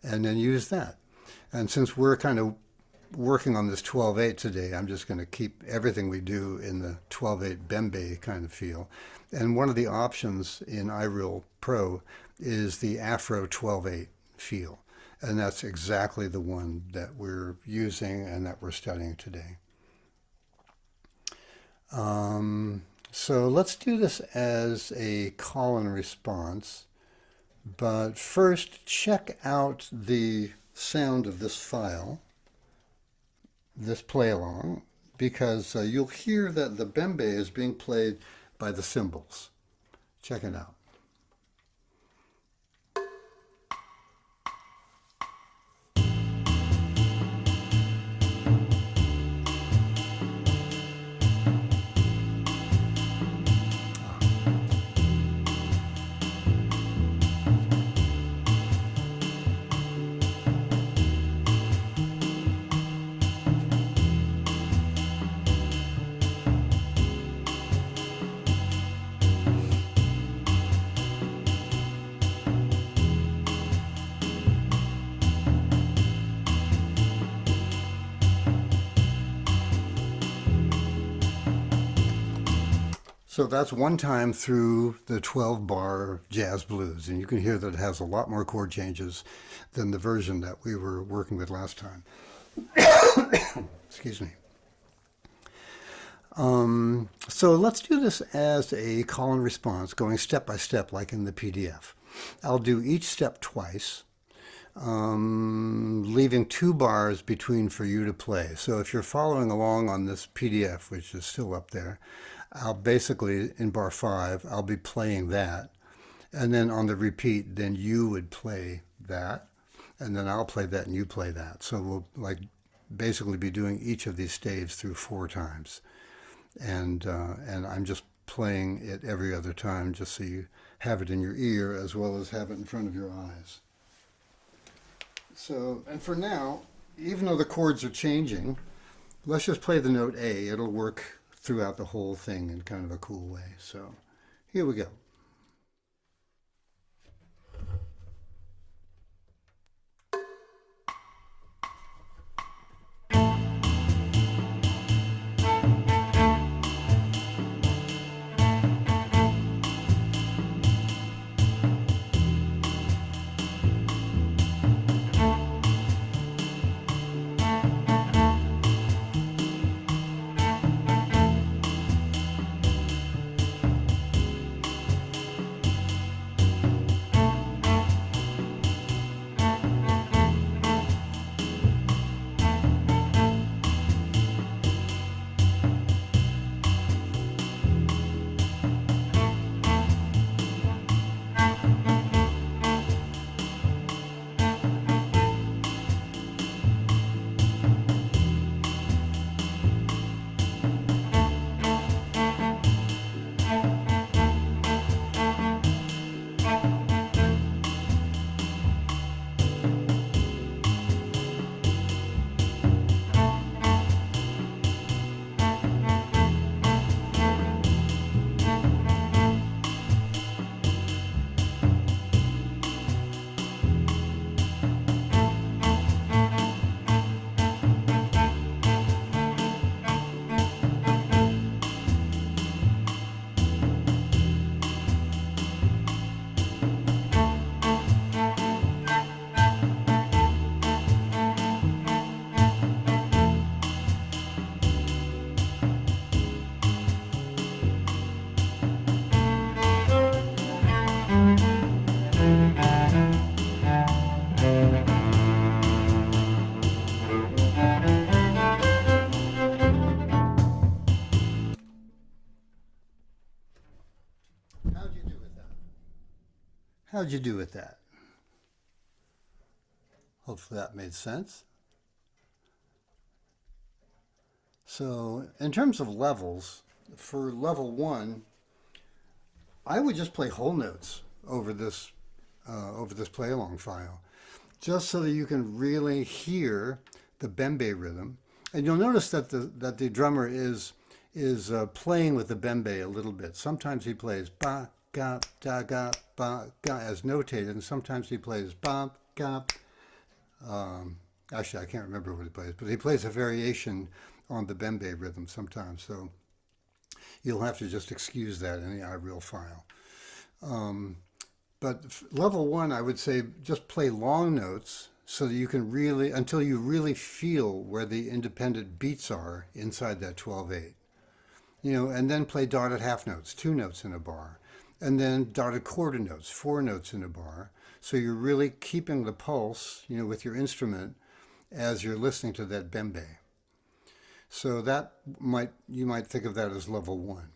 and then use that. And since we're kind of working on this 12/8 today, I'm just going to keep everything we do in the 12/8 bembe kind of feel. And one of the options in iReal Pro is the Afro 12/8 feel. And that's exactly the one that we're using and that we're studying today. So let's do this as a call and response. But first, check out the sound of this file, this play along, because you'll hear that the bembe is being played by the cymbals. Check it out. So that's one time through the 12 bar jazz blues, and you can hear that it has a lot more chord changes than the version that we were working with last time. Excuse me. So let's do this as a call and response, going step by step like in the PDF. I'll do each step twice, leaving 2 bars between for you to play. So if you're following along on this PDF, which is still up there, I'll basically, in bar 5, I'll be playing that. And then on the repeat, then you would play that. And then I'll play that and you play that. So we'll like basically be doing each of these staves through 4 times. And I'm just playing it every other time just so you have it in your ear as well as have it in front of your eyes. So, and for now, even though the chords are changing, let's just play the note A. It'll work throughout the whole thing in kind of a cool way. So here we go. How'd you do with that? How'd you do with that? Hopefully that made sense. So in terms of levels, for level 1, I would just play whole notes over this play along file, just so that you can really hear the bembe rhythm. And you'll notice that the drummer is playing with the bembe a little bit. Sometimes he plays ba ga da ga ba ga as notated, and sometimes he plays ba ga. Actually, I can't remember what he plays, but he plays a variation on the bembe rhythm sometimes. So you'll have to just excuse that in the iReal file. But level 1, I would say just play long notes so that you can really, until you really feel where the independent beats are inside that 12/8. You know, and then play dotted half notes, 2 notes in a bar, and then dotted quarter notes, 4 notes in a bar. So you're really keeping the pulse, you know, with your instrument as you're listening to that bembe. So that you might think of that as level 1.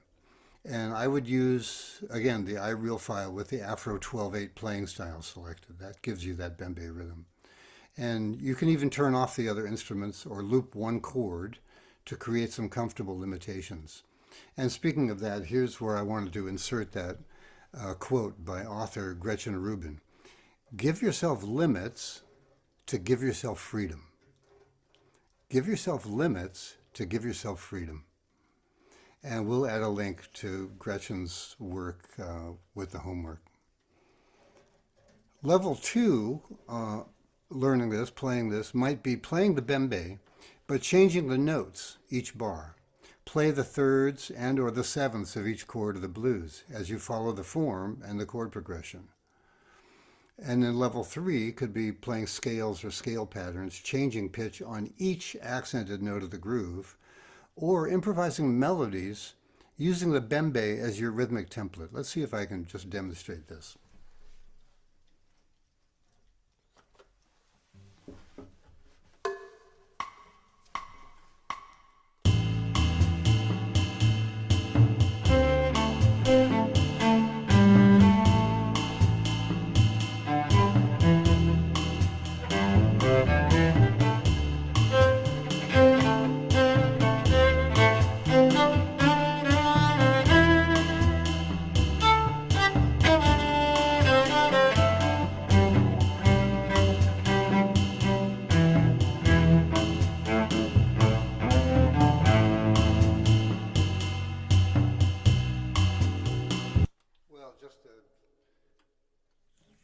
And I would use, again, the iReal file with the Afro 12/8 playing style selected. That gives you that bembe rhythm. And you can even turn off the other instruments or loop one chord to create some comfortable limitations. And speaking of that, here's where I wanted to insert that quote by author Gretchen Rubin. Give yourself limits to give yourself freedom. Give yourself limits to give yourself freedom. And we'll add a link to Gretchen's work with the homework. Level 2, learning this, playing this, might be playing the bembe, but changing the notes each bar. play the thirds and or the sevenths of each chord of the blues as you follow the form and the chord progression. And then level 3 could be playing scales or scale patterns, changing pitch on each accented note of the groove, or improvising melodies using the bembe as your rhythmic template. Let's see if I can just demonstrate this. Well,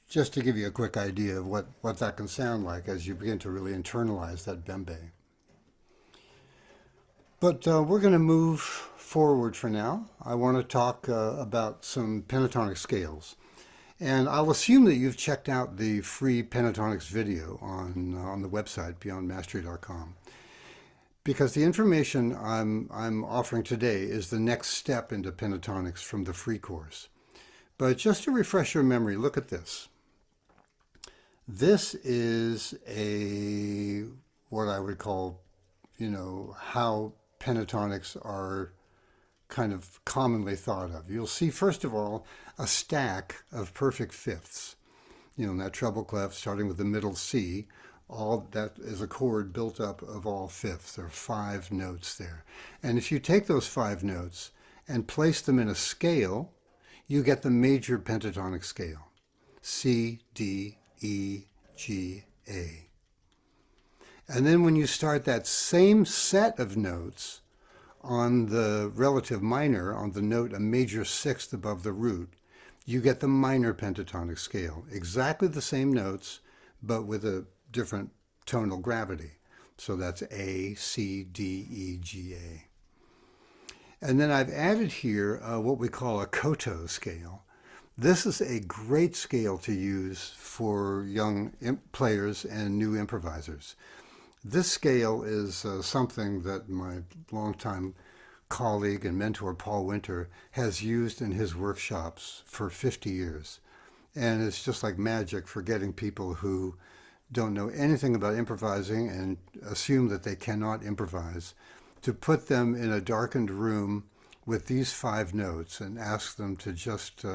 just to give you a quick idea of what that can sound like as you begin to really internalize that bembe. But we're going to move forward for now. I want to talk about some pentatonic scales. And I'll assume that you've checked out the free pentatonics video on the website, beyondmastery.com. Because the information I'm offering today is the next step into pentatonics from the free course. But just to refresh your memory, look at this. This is what I would call, how pentatonics are kind of commonly thought of. You'll see, first of all, a stack of perfect fifths. In that treble clef, starting with the middle C, all that is a chord built up of all fifths. There are 5 notes there. And if you take those 5 notes and place them in a scale, you get the major pentatonic scale. C, D, E, G, A. And then when you start that same set of notes on the relative minor, on the note a major sixth above the root, you get the minor pentatonic scale. Exactly the same notes, but with a different tonal gravity. So that's A, C, D, E, G, A. And then I've added here what we call a koto scale. This is a great scale to use for young players and new improvisers. This scale is something that my longtime colleague and mentor Paul Winter has used in his workshops for 50 years. And it's just like magic for getting people who don't know anything about improvising and assume that they cannot improvise, to put them in a darkened room with these 5 notes and ask them to just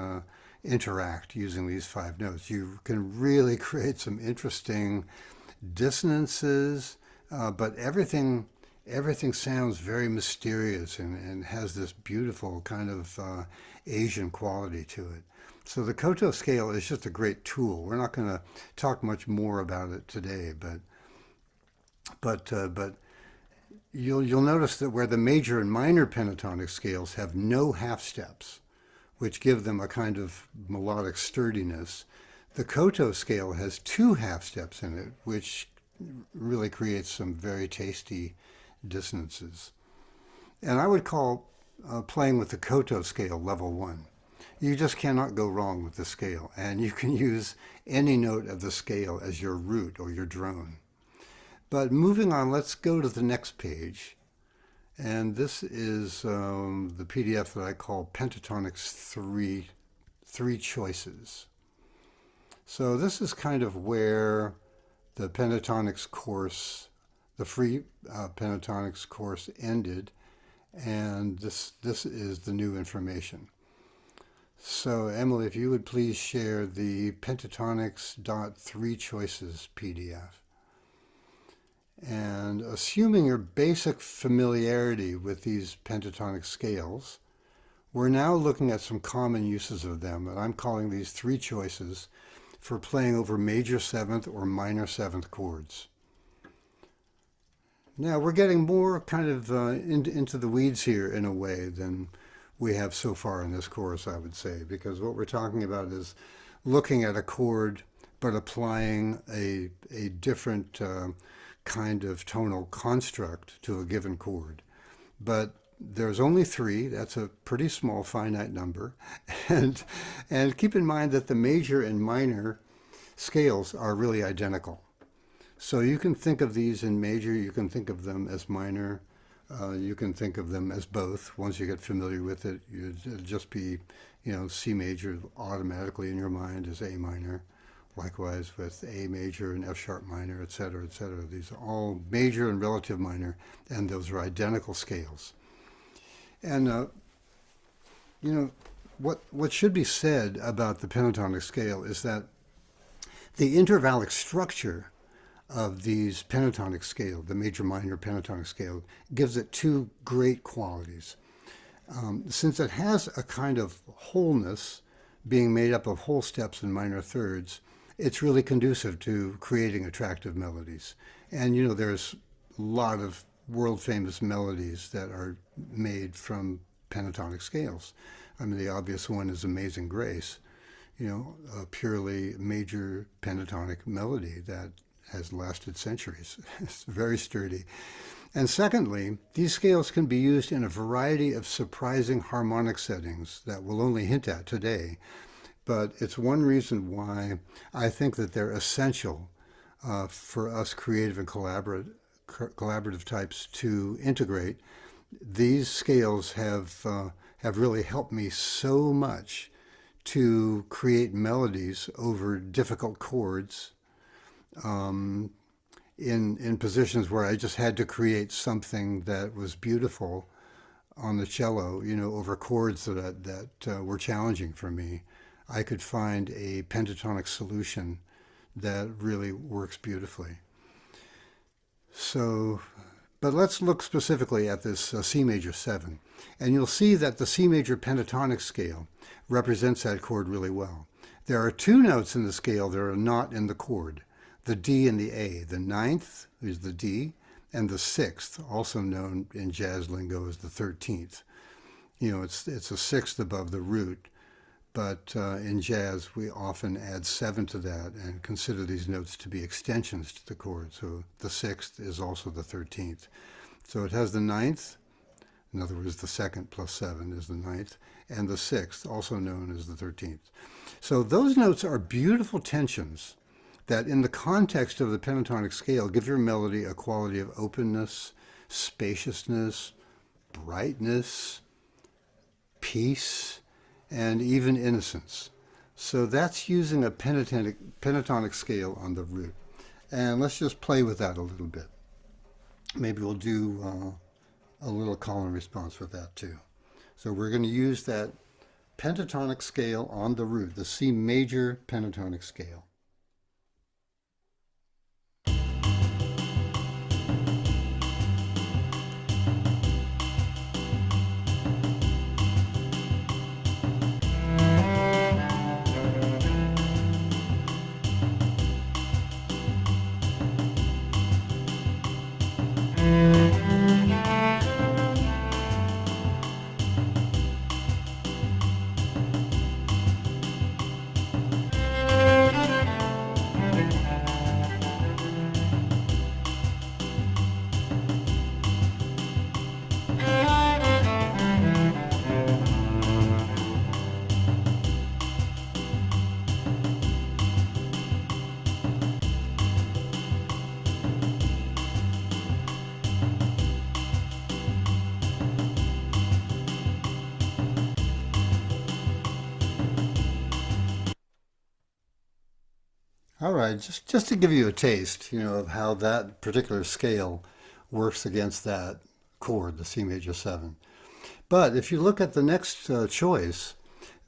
interact using these 5 notes. You can really create some interesting dissonances, but everything sounds very mysterious and has this beautiful kind of Asian quality to it. So the koto scale is just a great tool. We're not going to talk much more about it today, but you'll notice that where the major and minor pentatonic scales have no half steps, which give them a kind of melodic sturdiness, the koto scale has 2 half steps in it, which really creates some very tasty dissonances. And I would call playing with the koto scale level 1. You just cannot go wrong with the scale, and you can use any note of the scale as your root or your drone. But moving on, let's go to the next page. And this is the PDF that I call Pentatonics 3 Choices. So this is kind of where the Pentatonics course, the free Pentatonics course ended, and this is the new information. So Emily, if you would please share the Pentatonics.3 Choices PDF. And assuming your basic familiarity with these pentatonic scales, we're now looking at some common uses of them, and I'm calling these 3 choices for playing over major 7th or minor 7th chords. Now we're getting more kind of into the weeds here in a way than we have so far in this course, I would say, because what we're talking about is looking at a chord but applying a different kind of tonal construct to a given chord. But There's only three. That's a pretty small finite number. And, and keep in mind that the major and minor scales are really identical. So you can think of these in major, you can think of them as minor, you can think of them as both. Once you get familiar with it, it'll just be, C major automatically in your mind as A minor. Likewise with A major and F sharp minor, et cetera, et cetera. These are all major and relative minor, and those are identical scales. And, what should be said about the pentatonic scale is that the intervallic structure of these pentatonic scale, the major minor pentatonic scale, gives it two great qualities. Since it has a kind of wholeness, being made up of whole steps and minor thirds, it's really conducive to creating attractive melodies. And there's a lot of world famous melodies that are made from pentatonic scales. I mean, the obvious one is Amazing Grace, a purely major pentatonic melody that has lasted centuries. It's very sturdy. And secondly, these scales can be used in a variety of surprising harmonic settings that we'll only hint at today. But it's one reason why I think that they're essential for us creative and collaborative types to integrate. These scales have really helped me so much to create melodies over difficult chords in positions where I just had to create something that was beautiful on the cello, over chords that were challenging for me. I could find a pentatonic solution that really works beautifully. So, but let's look specifically at this C major 7. And you'll see that the C major pentatonic scale represents that chord really well. There are two notes in the scale that are not in the chord, the D and the A. The ninth is the D, and the sixth, also known in jazz lingo as the 13th. It's a sixth above the root. But in jazz, we often add 7 to that and consider these notes to be extensions to the chord. So the 6th is also the 13th. So it has the 9th, in other words, the 2nd plus 7 is the 9th, and the 6th, also known as the 13th. So those notes are beautiful tensions that in the context of the pentatonic scale give your melody a quality of openness, spaciousness, brightness, peace, and even innocence. So that's using a pentatonic scale on the root. And let's just play with that a little bit. Maybe we'll do a little call and response with that too. So we're going to use that pentatonic scale on the root, the C major pentatonic scale. All right, just to give you a taste, of how that particular scale works against that chord, the C major 7. But if you look at the next choice,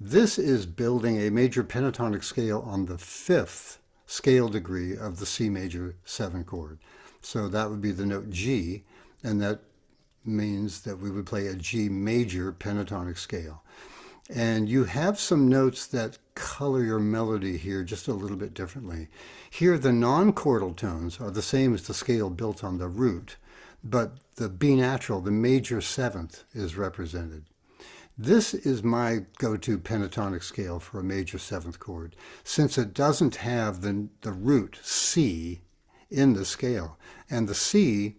this is building a major pentatonic scale on the 5th scale degree of the C major 7 chord. So that would be the note G, and that means that we would play a G major pentatonic scale. And you have some notes that color your melody here just a little bit differently. Here, the non-chordal tones are the same as the scale built on the root, but the B natural, the major 7th, is represented. This is my go-to pentatonic scale for a major 7th chord, since it doesn't have the root C in the scale. And the C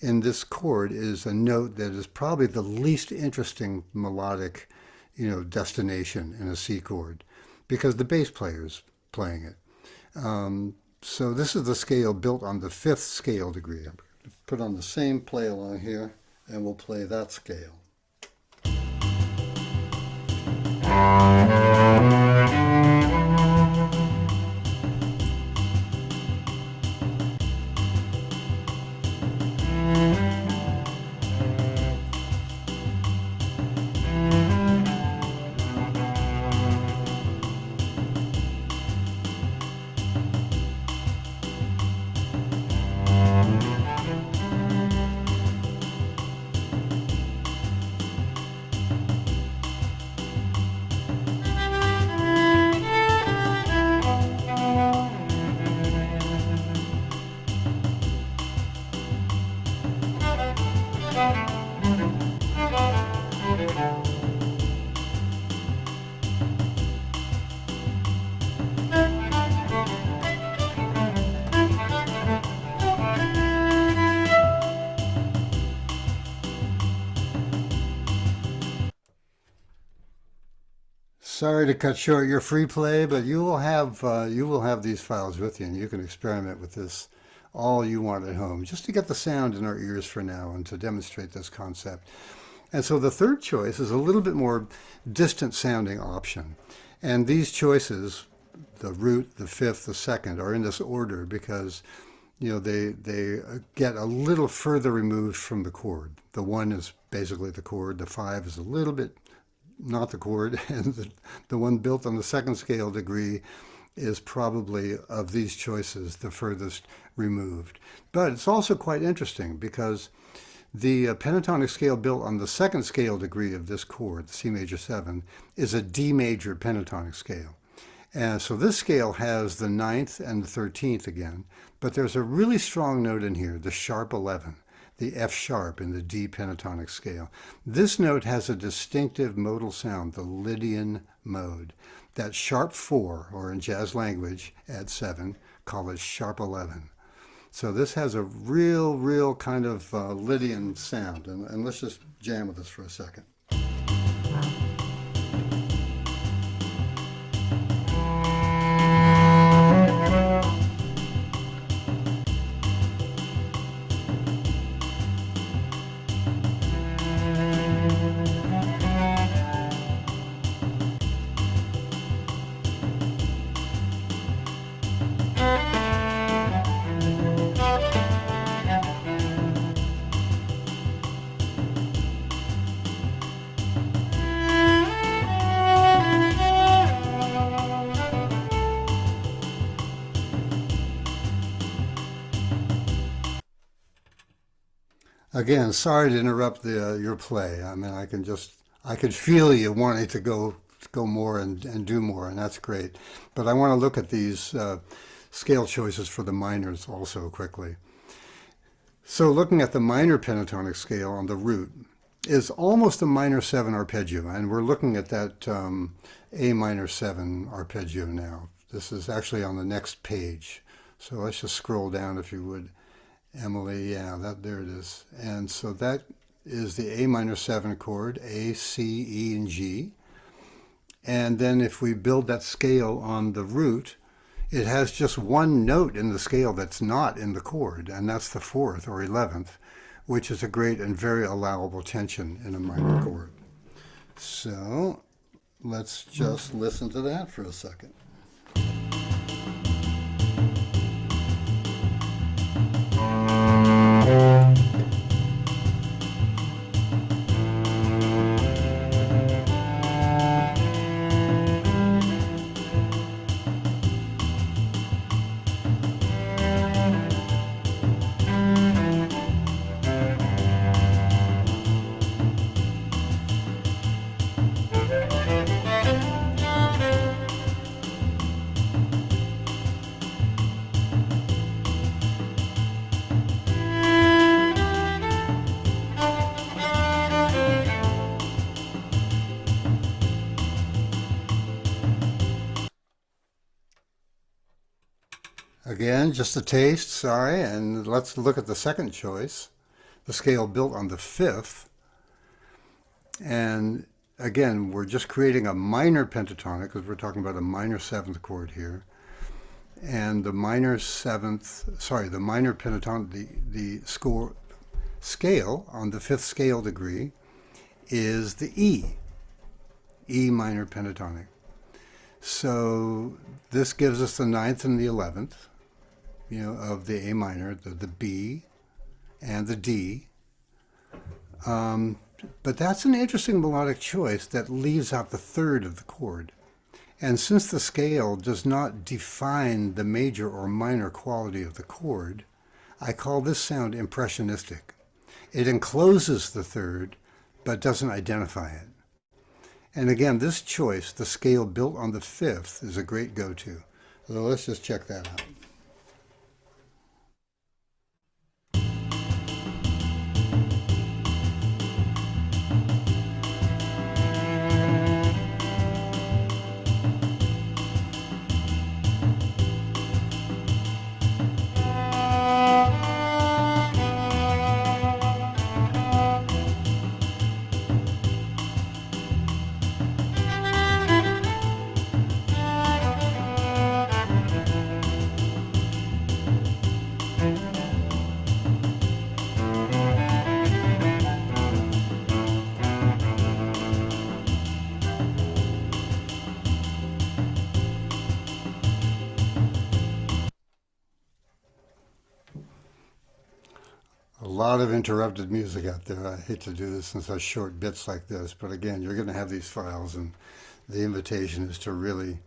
in this chord is a note that is probably the least interesting melodic, destination in a C chord, because the bass player's playing it. So this is the scale built on the fifth scale degree. I'm going to put on the same play along here, and we'll play that scale. Sorry to cut short your free play, but you will have these files with you, and you can experiment with this all you want at home, just to get the sound in our ears for now and to demonstrate this concept. And so the third choice is a little bit more distant sounding option. And these choices, the root, the fifth, the second, are in this order because they get a little further removed from the chord. The one is basically the chord, the five is a little bit not the chord, and the one built on the second scale degree is probably, of these choices, the furthest removed. But it's also quite interesting because the pentatonic scale built on the second scale degree of this chord, the C major 7, is a D major pentatonic scale. And so this scale has the 9th and the 13th again, but there's a really strong note in here, the sharp 11, the F sharp in the D pentatonic scale. This note has a distinctive modal sound, the Lydian mode. That sharp 4, or in jazz language, at 7, call it sharp 11. So this has a real kind of Lydian sound. And let's just jam with this for a second. Again, sorry to interrupt your play. I mean, I could feel you wanting to go more and do more, and that's great. But I want to look at these scale choices for the minors also quickly. So looking at the minor pentatonic scale on the root is almost a minor 7 arpeggio, and we're looking at that A minor 7 arpeggio now. This is actually on the next page. So let's just scroll down if you would. Emily, yeah, there it is. And so that is the A minor 7 chord, A, C, E, and G. And then if we build that scale on the root, it has just one note in the scale that's not in the chord, and that's the 4th or 11th, which is a great and very allowable tension in a minor chord. So let's just listen to that for a second. Again, just a taste, sorry, and let's look at the second choice, the scale built on the fifth. And again, we're just creating a minor pentatonic because we're talking about a minor seventh chord here. And the minor pentatonic, the scale on the fifth scale degree is the E minor pentatonic. So this gives us the ninth and the 11th, of the A minor, the B and the D. But that's an interesting melodic choice that leaves out the third of the chord. And since the scale does not define the major or minor quality of the chord, I call this sound impressionistic. It encloses the third, but doesn't identify it. And again, this choice, the scale built on the fifth, is a great go-to. So let's just check that out. A lot of interrupted music out there. I hate to do this in such short bits like this, but again, you're going to have these files, and the invitation is to really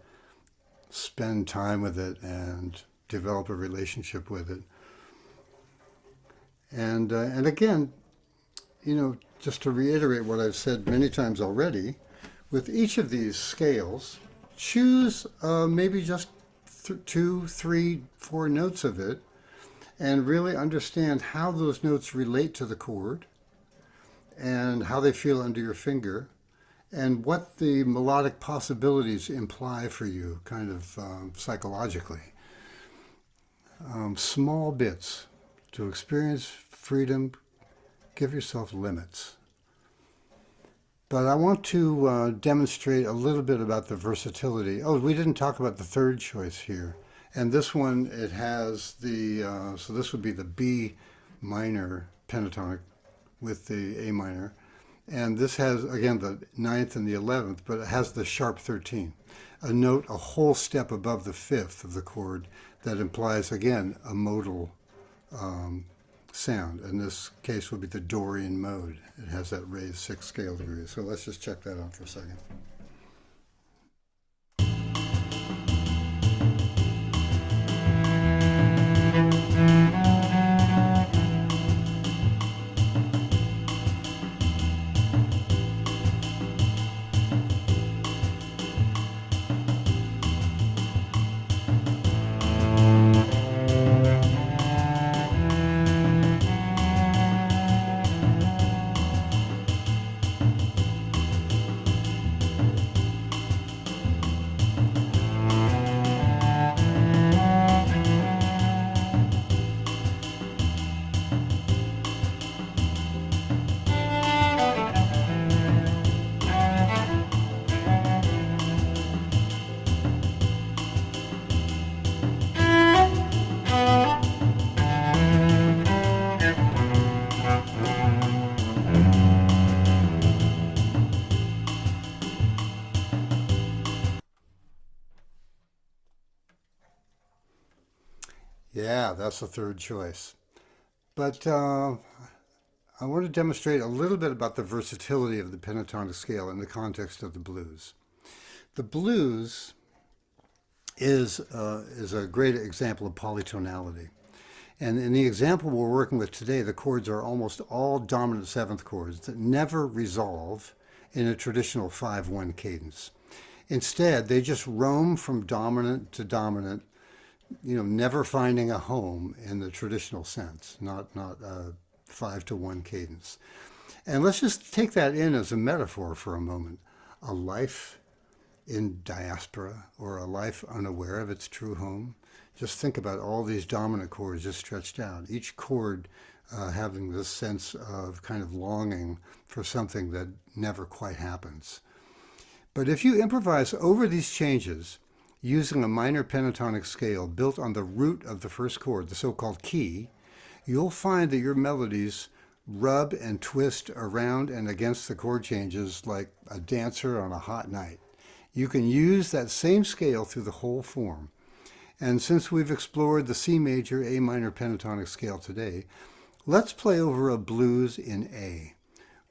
spend time with it and develop a relationship with it. And again, just to reiterate what I've said many times already, with each of these scales, choose maybe just 2, 3, 4 notes of it, and really understand how those notes relate to the chord and how they feel under your finger and what the melodic possibilities imply for you kind of psychologically. Small bits to experience freedom, give yourself limits. But I want to demonstrate a little bit about the versatility. Oh, we didn't talk about the third choice here. And this one, it has so this would be the B minor pentatonic with the A minor. And this has, again, the ninth and the 11th, but it has the sharp 13, a note a whole step above the fifth of the chord that implies, again, a modal sound. In this case would be the Dorian mode. It has that raised 6th scale degree. So let's just check that out for a second. Yeah, that's the third choice. But I want to demonstrate a little bit about the versatility of the pentatonic scale in the context of the blues. The blues is a great example of polytonality. And in the example we're working with today, the chords are almost all dominant seventh chords that never resolve in a traditional 5-1 cadence. Instead, they just roam from dominant to dominant, never finding a home in the traditional sense, not a 5-1 cadence. And let's just take that in as a metaphor for a moment. A life in diaspora or a life unaware of its true home. Just think about all these dominant chords just stretched out. Each chord having this sense of kind of longing for something that never quite happens. But if you improvise over these changes using a minor pentatonic scale built on the root of the first chord, the so-called key, you'll find that your melodies rub and twist around and against the chord changes like a dancer on a hot night. You can use that same scale through the whole form. And since we've explored the C major, A minor pentatonic scale today, let's play over a blues in A.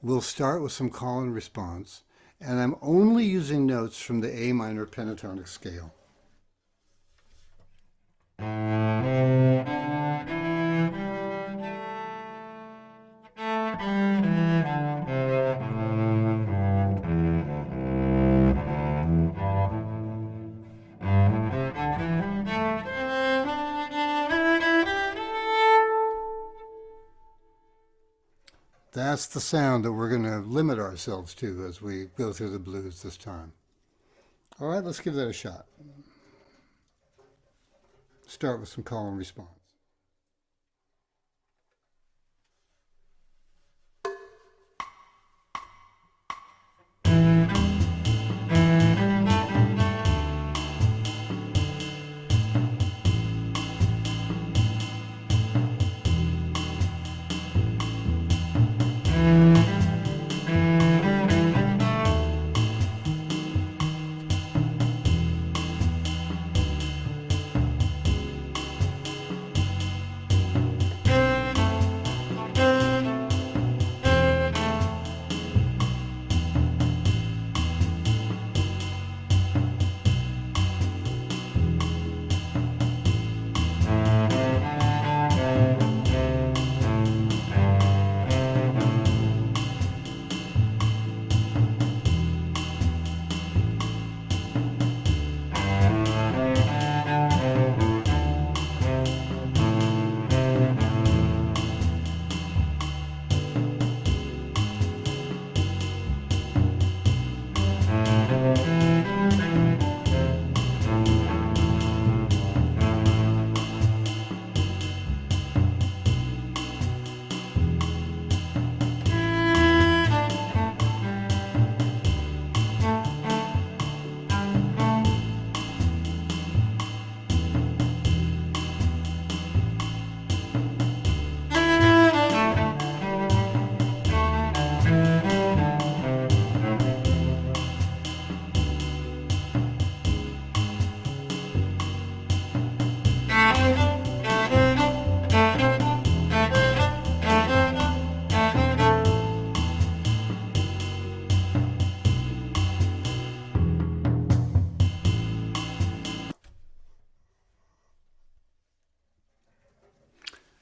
We'll start with some call and response, and I'm only using notes from the A minor pentatonic scale. That's the sound that we're going to limit ourselves to as we go through the blues this time. All right, let's give that a shot. Start with some call and response.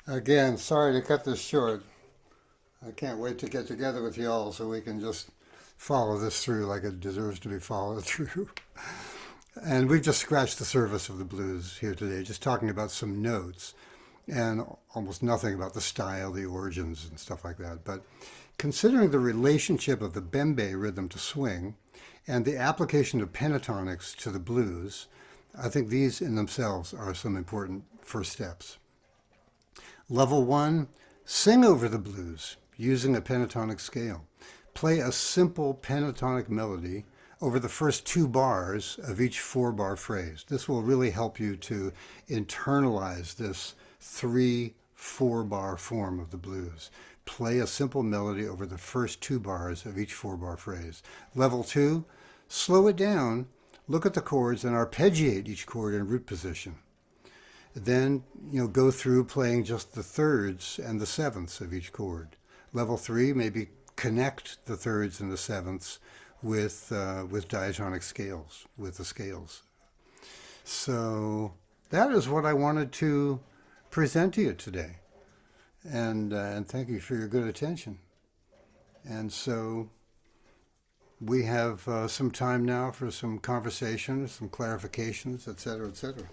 Again, sorry to cut this short. I can't wait to get together with you all so we can just follow this through like it deserves to be followed through. And we've just scratched the surface of the blues here today, just talking about some notes and almost nothing about the style, the origins, and stuff like that. But considering the relationship of the bembe rhythm to swing and the application of pentatonics to the blues, I think these in themselves are some important first steps. Level 1, sing over the blues using a pentatonic scale. Play a simple pentatonic melody over the first 2 bars of each 4-bar phrase. This will really help you to internalize this 3-4-bar form of the blues. Play a simple melody over the first 2 bars of each 4-bar phrase. Level 2, slow it down, look at the chords and arpeggiate each chord in root position. Then, go through playing just the thirds and the sevenths of each chord. Level 3, maybe connect the thirds and the sevenths with diatonic scales, with the scales. So that is what I wanted to present to you today. And thank you for your good attention. And so we have some time now for some conversation, some clarifications, et cetera, et cetera.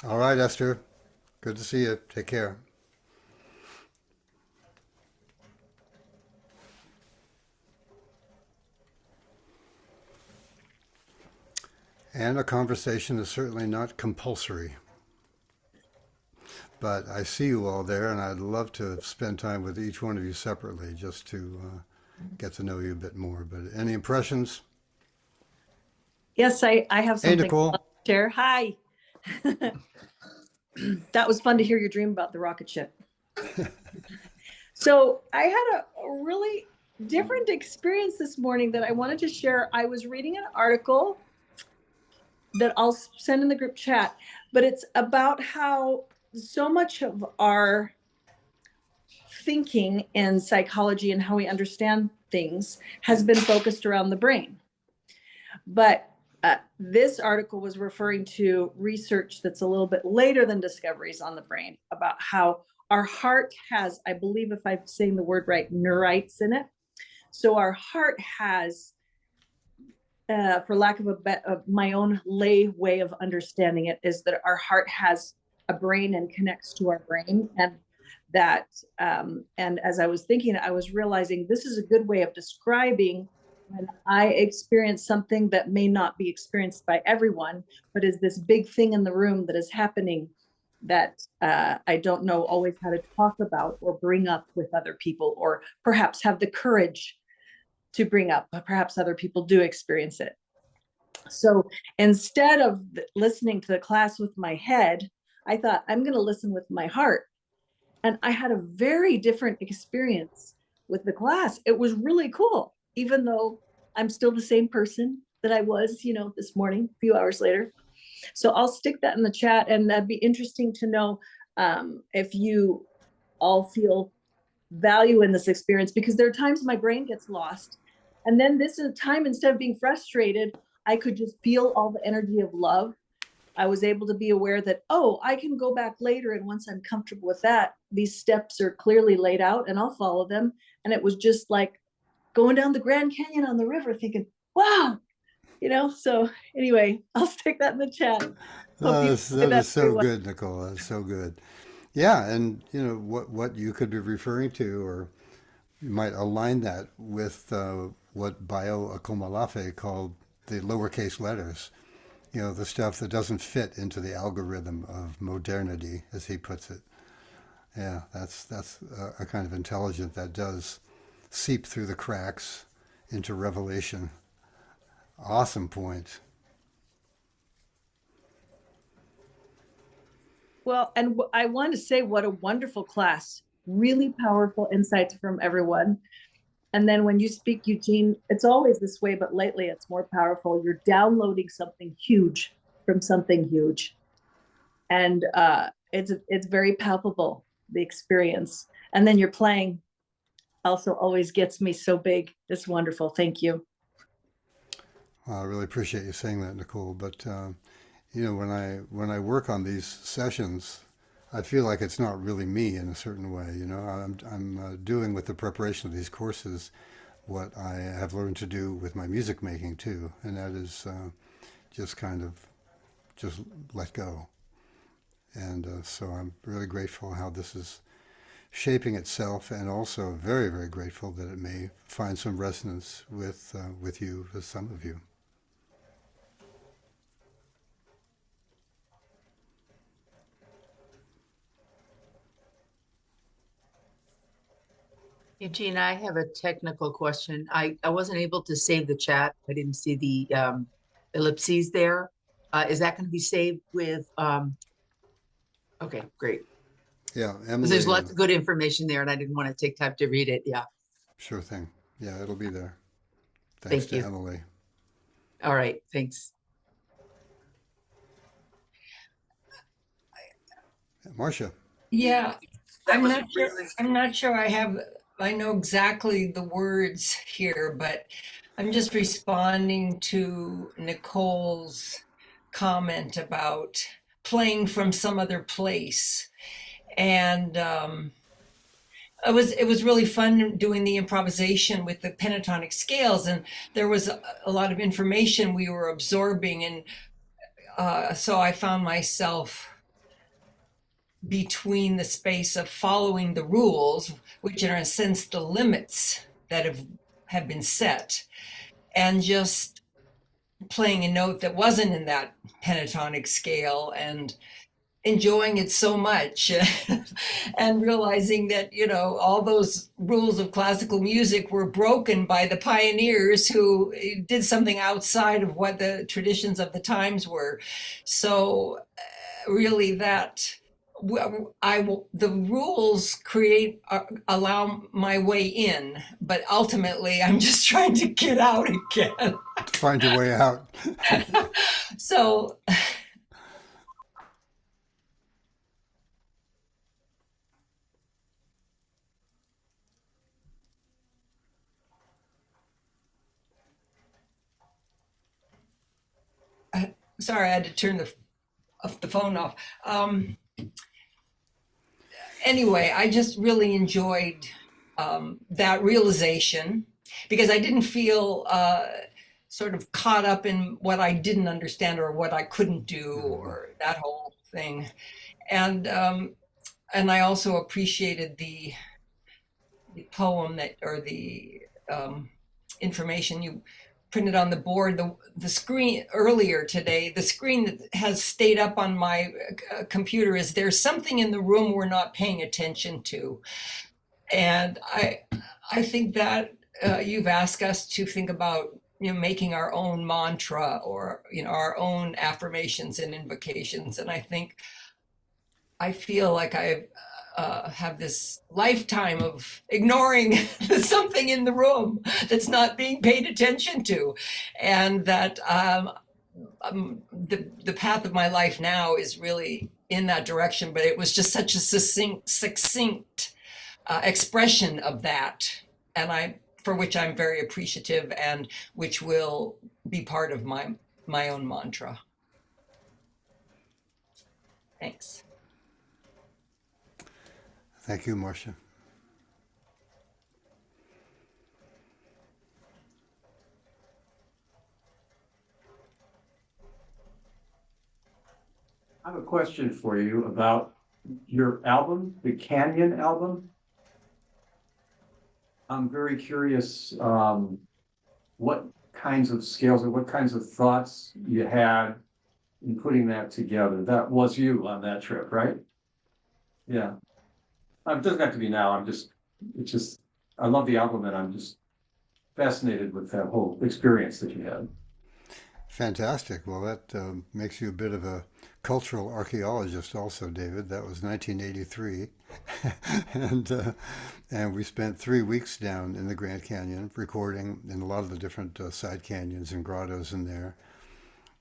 All right, Esther. Good to see you. Take care. And a conversation is certainly not compulsory. But I see you all there, and I'd love to spend time with each one of you separately just to get to know you a bit more. But any impressions? Yes, I have Hey, something Nicole. to share. Hi. That was fun to hear your dream about the rocket ship. So I had a really different experience this morning that I wanted to share. I was reading an article that I'll send in the group chat, but it's about how so much of our thinking in psychology and how we understand things has been focused around the brain. But this article was referring to research that's a little bit later than discoveries on the brain about how our heart has, I believe if I'm saying the word right, neurites in it. So our heart has, for lack of my own lay way of understanding it, is that our heart has a brain and connects to our brain. And that, and as I was thinking, I was realizing this is a good way of describing when I experience something that may not be experienced by everyone, but is this big thing in the room that is happening that I don't know always how to talk about or bring up with other people, or perhaps have the courage to bring up, but perhaps other people do experience it. So instead of listening to the class with my head, I thought I'm going to listen with my heart. And I had a very different experience with the class. It was really cool, even though I'm still the same person that I was, this morning, a few hours later. So I'll stick that in the chat, and that'd be interesting to know if you all feel value in this experience, because there are times my brain gets lost. And then this is a time, instead of being frustrated, I could just feel all the energy of love. I was able to be aware that, oh, I can go back later. And once I'm comfortable with that, these steps are clearly laid out and I'll follow them. And it was just like going down the Grand Canyon on the river thinking, wow, so anyway, I'll stick that in the chat. That is so good, Nicole. That's so good. Yeah, and what you could be referring to, or you might align that with what Bayo Akomolafe called the lowercase letters. The stuff that doesn't fit into the algorithm of modernity, as he puts it. Yeah, that's a kind of intelligence that does seep through the cracks into revelation. Awesome point. Well, and I want to say what a wonderful class. Really powerful insights from everyone. And then when you speak, Eugene, it's always this way, but lately it's more powerful. You're downloading something huge from something huge. And it's very palpable, the experience. And then your playing also always gets me so big. It's wonderful. Thank you. Well, I really appreciate you saying that, Nicole. But when I work on these sessions, I feel like it's not really me in a certain way. I'm doing with the preparation of these courses what I have learned to do with my music making too, and that is just kind of just let go. And so I'm really grateful how this is shaping itself, and also very, very grateful that it may find some resonance with you, with some of you. Eugene, I have a technical question. I wasn't able to save the chat. I didn't see the ellipses there. Is that going to be saved with? Okay, great. Yeah, Emily. Because there's lots of good information there, and I didn't want to take time to read it. Yeah. Sure thing. Yeah, it'll be there. Thank to you, Emily. All right, thanks. Marcia. Yeah, I'm not sure I know exactly the words here, but I'm just responding to Nicole's comment about playing from some other place. And it was really fun doing the improvisation with the pentatonic scales, and there was a lot of information we were absorbing, and so I found myself between the space of following the rules, which are in a sense the limits that have been set, and just playing a note that wasn't in that pentatonic scale and enjoying it so much and realizing that, you know, all those rules of classical music were broken by the pioneers who did something outside of what the traditions of the times were. So really that the rules create allow my way in, but ultimately I'm just trying to get out again. Find your way out. So sorry, I had to turn the phone off. Anyway, I just really enjoyed that realization because I didn't feel sort of caught up in what I didn't understand or what I couldn't do or that whole thing. And I also appreciated the poem that or the information you printed on the board, the screen earlier today, the screen that has stayed up on my computer is there's something in the room we're not paying attention to. And I think that you've asked us to think about, you know, making our own mantra or, you know, our own affirmations and invocations. And I feel like I have this lifetime of ignoring something in the room that's not being paid attention to, and that the path of my life now is really in that direction. But it was just such a succinct expression of that, and for which I'm very appreciative, and which will be part of my own mantra. Thanks. Thank you, Marcia. I have a question for you about your album, the Canyon album. I'm very curious what kinds of scales or what kinds of thoughts you had in putting that together. That was you on that trip, right? Yeah. It doesn't have to be now. I love the album and I'm just fascinated with that whole experience that you had. Fantastic. Well, that makes you a bit of a cultural archaeologist also, David. That was 1983. And we spent 3 weeks down in the Grand Canyon recording in a lot of the different side canyons and grottos in there.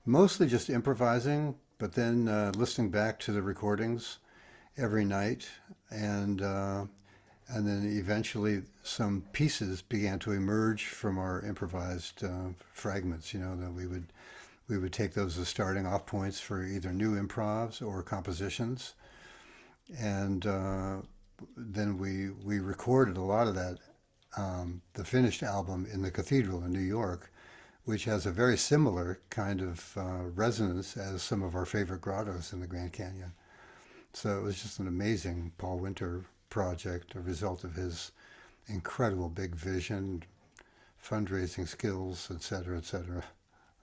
Mostly just improvising, but then listening back to the recordings every night, and then eventually some pieces began to emerge from our improvised fragments. You know, that we would take those as starting off points for either new improvs or compositions, and then we recorded a lot of that, the finished album in the cathedral in New York, which has a very similar kind of resonance as some of our favorite grottos in the Grand Canyon. So it was just an amazing Paul Winter project, a result of his incredible big vision, fundraising skills, et cetera, et cetera.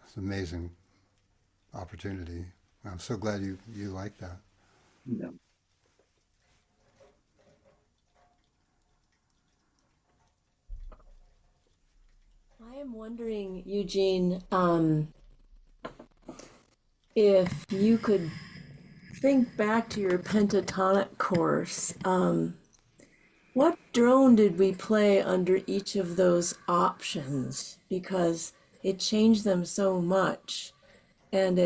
It's an amazing opportunity. I'm so glad you like that. Yeah. I am wondering, Eugene, if you could think back to your pentatonic course. What drone did we play under each of those options? Because it changed them so much. And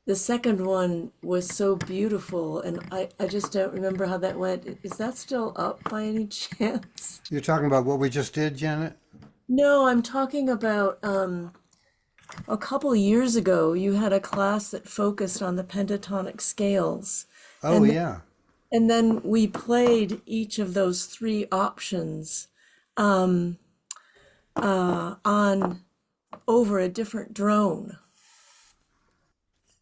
the second one was so beautiful, and I just don't remember how that went. Is that still up by any chance? You're talking about what we just did, Janet? No, I'm talking about a couple years ago, you had a class that focused on the pentatonic scales. Oh, And yeah. and then we played each of those three options on over a different drone.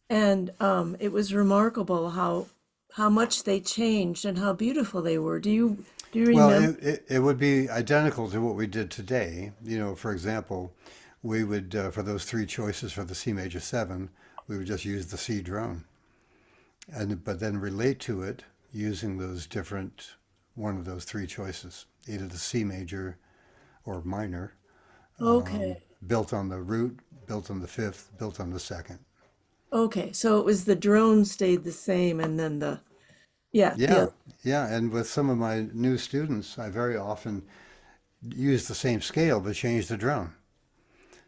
And it was remarkable how much they changed and how beautiful they were. Do you Well, remember? it would be identical to what we did today. You know, for example, we would, for those three choices for the C major 7, we would just use the C drone. But then relate to it using those different, one of those three choices, either the C major or minor, Okay. built on the root, built on the fifth, built on the second. Okay. So it was the drone stayed the same and then the Yeah, other. yeah. And with some of my new students, I very often use the same scale but change the drone.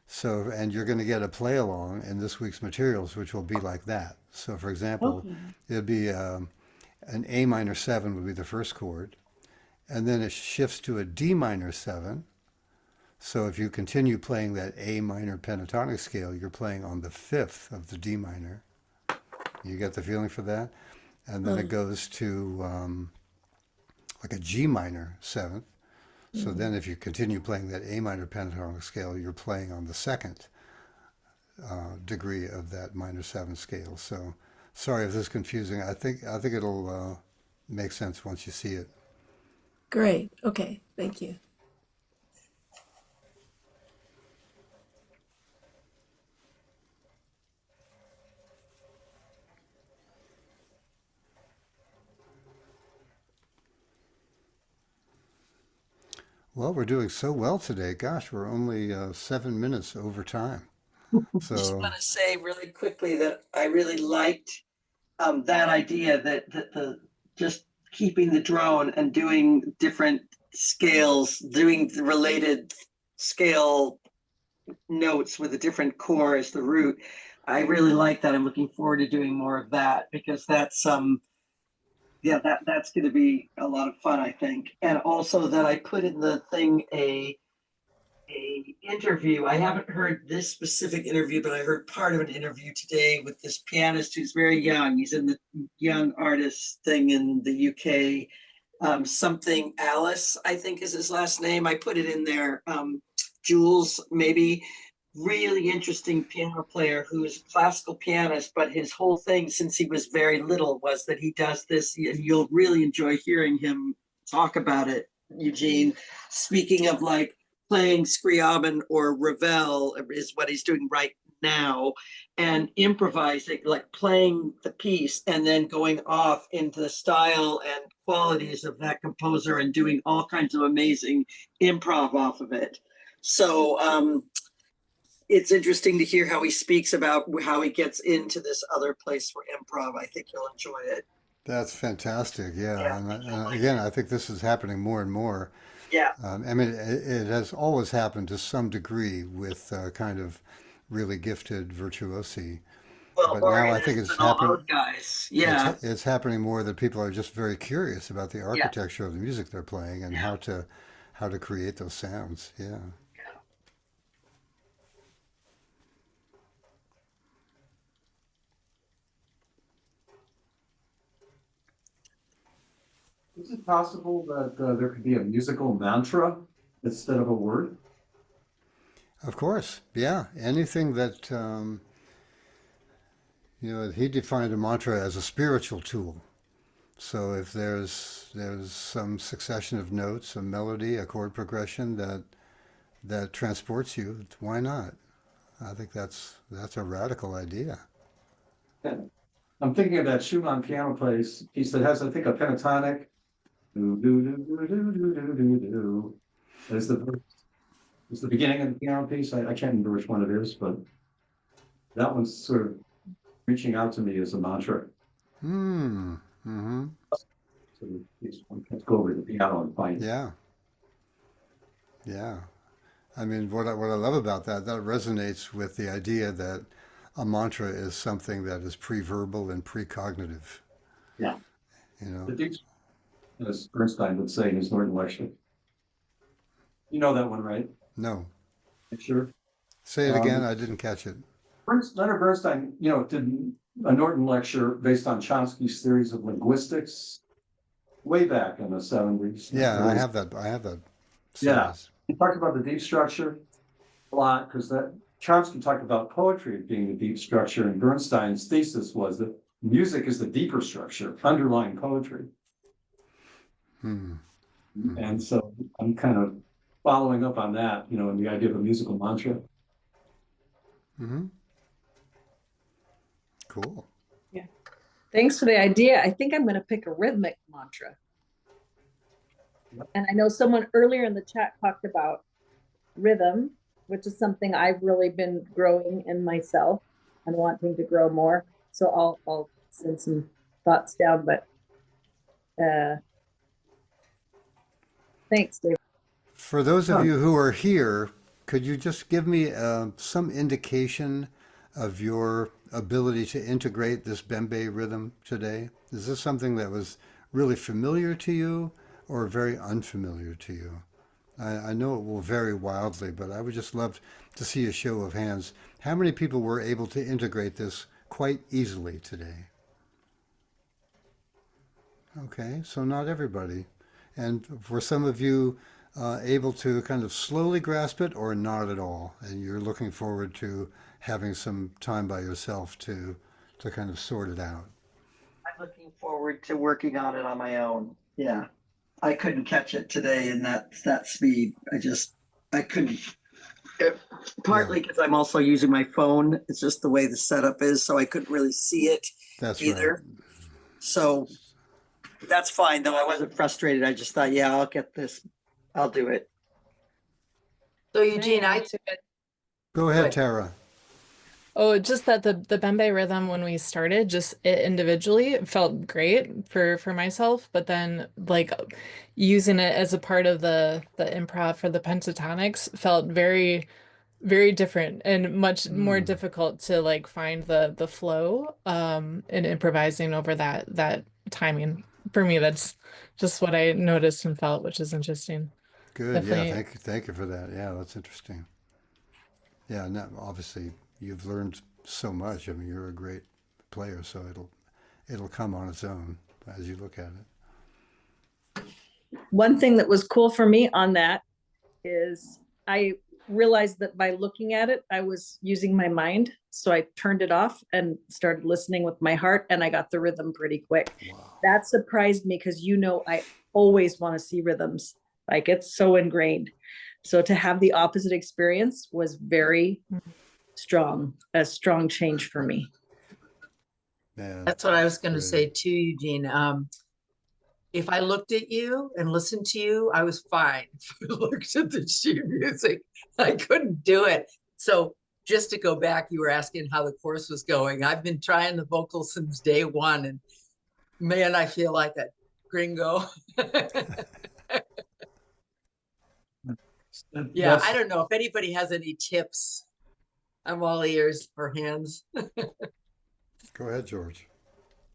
So, and you're going to get a play along in this week's materials, which will be like that. So, for example, Okay. it'd be an A minor 7 would be the first chord, and then it shifts to a D minor 7. So, if you continue playing that A minor pentatonic scale, you're playing on the fifth of the D minor. You get the feeling for that? And then it goes to like a G minor 7th. So then if you continue playing that A minor pentatonic scale, you're playing on the second degree of that minor 7 scale. So sorry if this is confusing. I think it'll make sense once you see it. Great. Okay. Thank you. Well, we're doing so well today. Gosh, we're only 7 minutes over time. Just So want to say really quickly that I really liked that idea that the just keeping the drone and doing different scales, doing the related scale notes with a different core as the root. I really like that. I'm looking forward to doing more of that because that's yeah, that's going to be a lot of fun, I think. And also that I put in the thing a interview. I haven't heard this specific interview, but I heard part of an interview today with this pianist who's very young. He's in the young artist thing in the UK. Something Alice, I think is his last name. I put it in there. Jules, maybe. Really interesting piano player who's a classical pianist, but his whole thing since he was very little was that he does this, and you'll really enjoy hearing him talk about it, Eugene. Speaking of like playing Scriabin or Ravel is what he's doing right now, and improvising, like playing the piece and then going off into the style and qualities of that composer and doing all kinds of amazing improv off of it. So it's interesting to hear how he speaks about how he gets into this other place for improv. I think you'll enjoy it. that's fantastic. Yeah. Yeah, And again, I think this is happening more and more. yeah, I mean, it has always happened to some degree with kind of really gifted virtuosi. well, But now I organists think it's and all happened. those guys. Yeah, It's happening more that people are just very curious about the yeah. architecture of the music they're playing and how to create those sounds. Yeah. Is it possible that there could be a musical mantra instead of a word? Of course. Yeah. Anything that he defined a mantra as a spiritual tool. So if there's some succession of notes, a melody, a chord progression that transports you, why not? I think that's a radical idea. Yeah. I'm thinking of that Schumann piano piece that has, I think, a pentatonic. Do, do, do, do, do, do, do, do, do. As the beginning of the piano piece. I can't remember which one it is, but that one's sort of reaching out to me as a mantra. Hmm. Mm-hmm. So let's go over to the piano and find it. Yeah. Yeah. I mean, what I love about that resonates with the idea that a mantra is something that is pre-verbal and precognitive. Yeah. You know. The deep, as Bernstein would say in his Norton lecture. You know that one, right? No. Sure. Say it again. I didn't catch it. Leonard Bernstein, did a Norton lecture based on Chomsky's theories of linguistics way back in the 70s. Yeah, I have that. Yeah, Series. he talked about the deep structure a lot because that Chomsky talked about poetry being the deep structure, and Bernstein's thesis was that music is the deeper structure underlying poetry. Hmm. And so I'm kind of following up on that, and the idea of a musical mantra. Mm-hmm. Cool. Yeah. Thanks for the idea. I think I'm going to pick a rhythmic mantra. And I know someone earlier in the chat talked about rhythm, which is something I've really been growing in myself and wanting to grow more. So I'll send some thoughts down, but thanks, Dave. For those of you who are here, could you just give me some indication of your ability to integrate this bembe rhythm today? Is this something that was really familiar to you or very unfamiliar to you? I know it will vary wildly, but I would just love to see a show of hands. How many people were able to integrate this quite easily today? Okay, so not everybody. And for some of you, able to kind of slowly grasp it or not at all, and you're looking forward to having some time by yourself to kind of sort it out. I'm looking forward to working on it on my own. Yeah. I couldn't catch it today in that speed. I couldn't. Partly because I'm also using my phone. It's just the way the setup is, so I couldn't really see it That's either. right. So that's fine, though. I wasn't frustrated. I just thought, yeah, I'll get this. I'll do it. So Eugene, I Go ahead, Tara. Oh, just that the bembe rhythm when we started, just it individually felt great for myself, but then like using it as a part of the improv for the pentatonics felt very different and much more difficult to like find the flow and improvising over that timing. For me, that's just what I noticed and felt, which is interesting. Good. Yeah. Definitely. Thank you for that. Yeah, that's interesting. Yeah. And obviously, you've learned so much. I mean, you're a great player, so it'll come on its own as you look at it. One thing that was cool for me on that is I realized that by looking at it, I was using my mind. So I turned it off and started listening with my heart, and I got the rhythm pretty quick. Wow. That surprised me because I always want to see rhythms. Like it's so ingrained. So to have the opposite experience was very strong, a strong change for me. Yeah, That's what I was going to great. say too, Eugene. If I looked at you and listened to you, I was fine. If I looked at the sheet music, I couldn't do it. So just to go back, you were asking how the course was going. I've been trying the vocals since day one, and man, I feel like a gringo. Yeah, I don't know if anybody has any tips. I'm all ears for hands. Go ahead, George.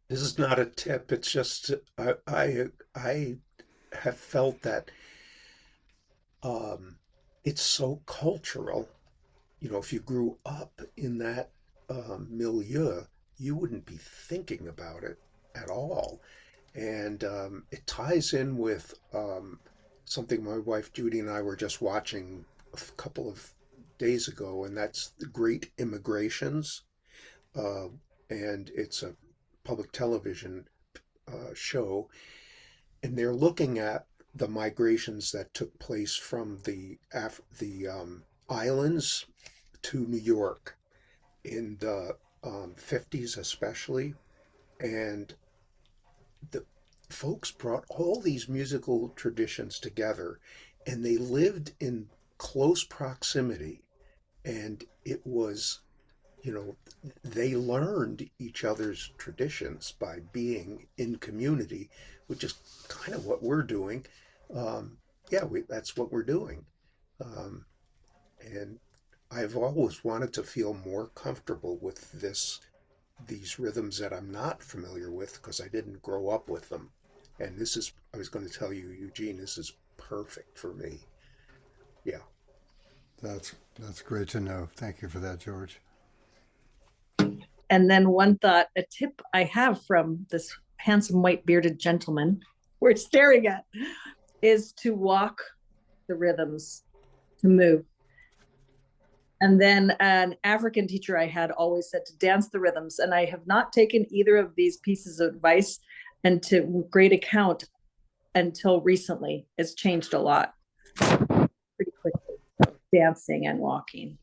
This is not a tip. It's just I have felt that it's so cultural. You know, if you grew up in that milieu, you wouldn't be thinking about it at all. And it ties in with something my wife Judy and I were just watching a couple of days ago, and that's The Great Immigrations. And it's a public television show, and they're looking at the migrations that took place from the islands to New York in the 50s especially, and the folks brought all these musical traditions together, and they lived in close proximity, and it was, you know, they learned each other's traditions by being in community, which is kind of what we're doing. That's what we're doing. And I've always wanted to feel more comfortable with these rhythms that I'm not familiar with because I didn't grow up with them. And I was going to tell you, Eugene, this is perfect for me. Yeah. That's great to know. Thank you for that, George. And then one thought, a tip I have from this handsome white bearded gentleman we're staring at is to walk the rhythms, to move. And then an African teacher I had always said to dance the rhythms. And I have not taken either of these pieces of advice and to great account until recently. It's changed a lot pretty quickly, dancing and walking.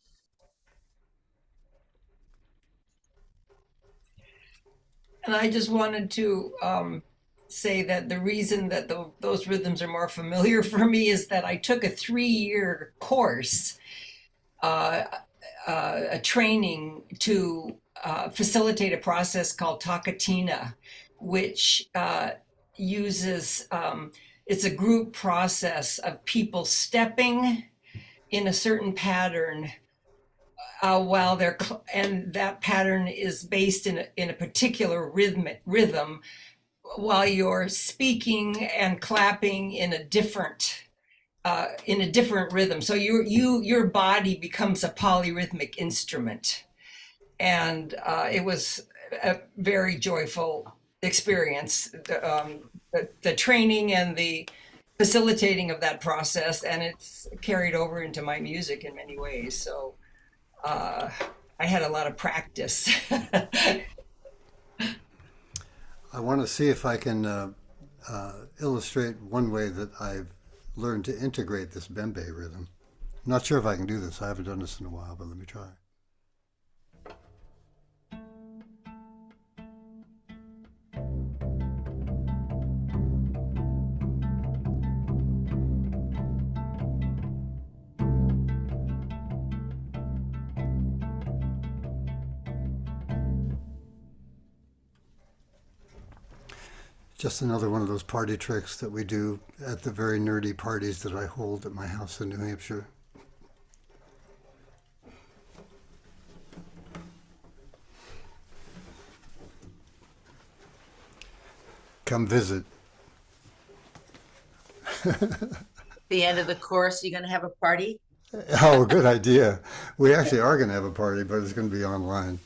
And I just wanted to say that the reason that those rhythms are more familiar for me is that I took a 3-year course, a training to facilitate a process called Takatina, which uses, it's a group process of people stepping in a certain pattern while they're, and that pattern is based in a particular rhythm while you're speaking and clapping in a different rhythm. So your body becomes a polyrhythmic instrument. And it was a very joyful experience, the training and the facilitating of that process, and it's carried over into my music in many ways. So I had a lot of practice. I want to see if I can illustrate one way that I've learned to integrate this bembe rhythm. I'm not sure if I can do this. I haven't done this in a while, but let me try. Just another one of those party tricks that we do at the very nerdy parties that I hold at my house in New Hampshire. Come visit. The end of the course, you're going to have a party? Oh, good idea. We actually are going to have a party, but it's going to be online.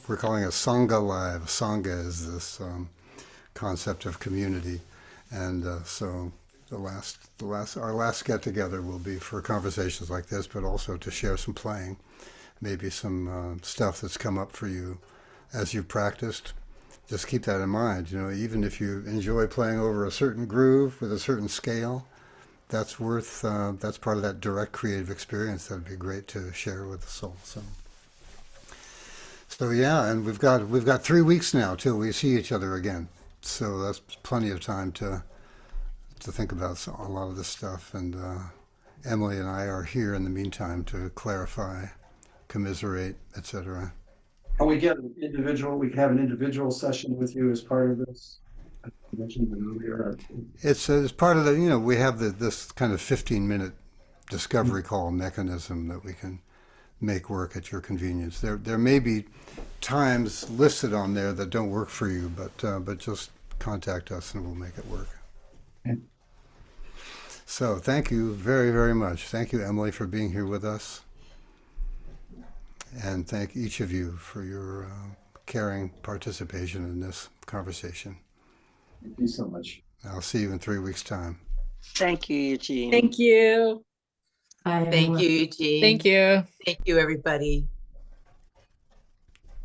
We're calling it Sangha Live. Sangha is this concept of community, and so our last get together will be for conversations like this, but also to share some playing, maybe some stuff that's come up for you as you've practiced. Just keep that in mind. You know, even if you enjoy playing over a certain groove with a certain scale, that's worth. That's part of that direct creative experience. That'd be great to share with the soul. So yeah, and we've got 3 weeks now till we see each other again. So that's plenty of time to think about a lot of this stuff. And Emily and I are here in the meantime to clarify, commiserate, etc. Can we get an individual? We can have an individual session with you as part of this. I mentioned it earlier. It's part of the, we have this kind of 15-minute discovery call mechanism that we can make work at your convenience. There may be times listed on there that don't work for you, but just contact us and we'll make it work. Okay. So thank you very, very much. Thank you, Emily, for being here with us. And thank each of you for your caring participation in this conversation. Thank you so much. I'll see you in 3 weeks' time. Thank you, Eugene. Thank you. Bye, Thank everyone. you, Eugene. Thank you. Thank you, everybody.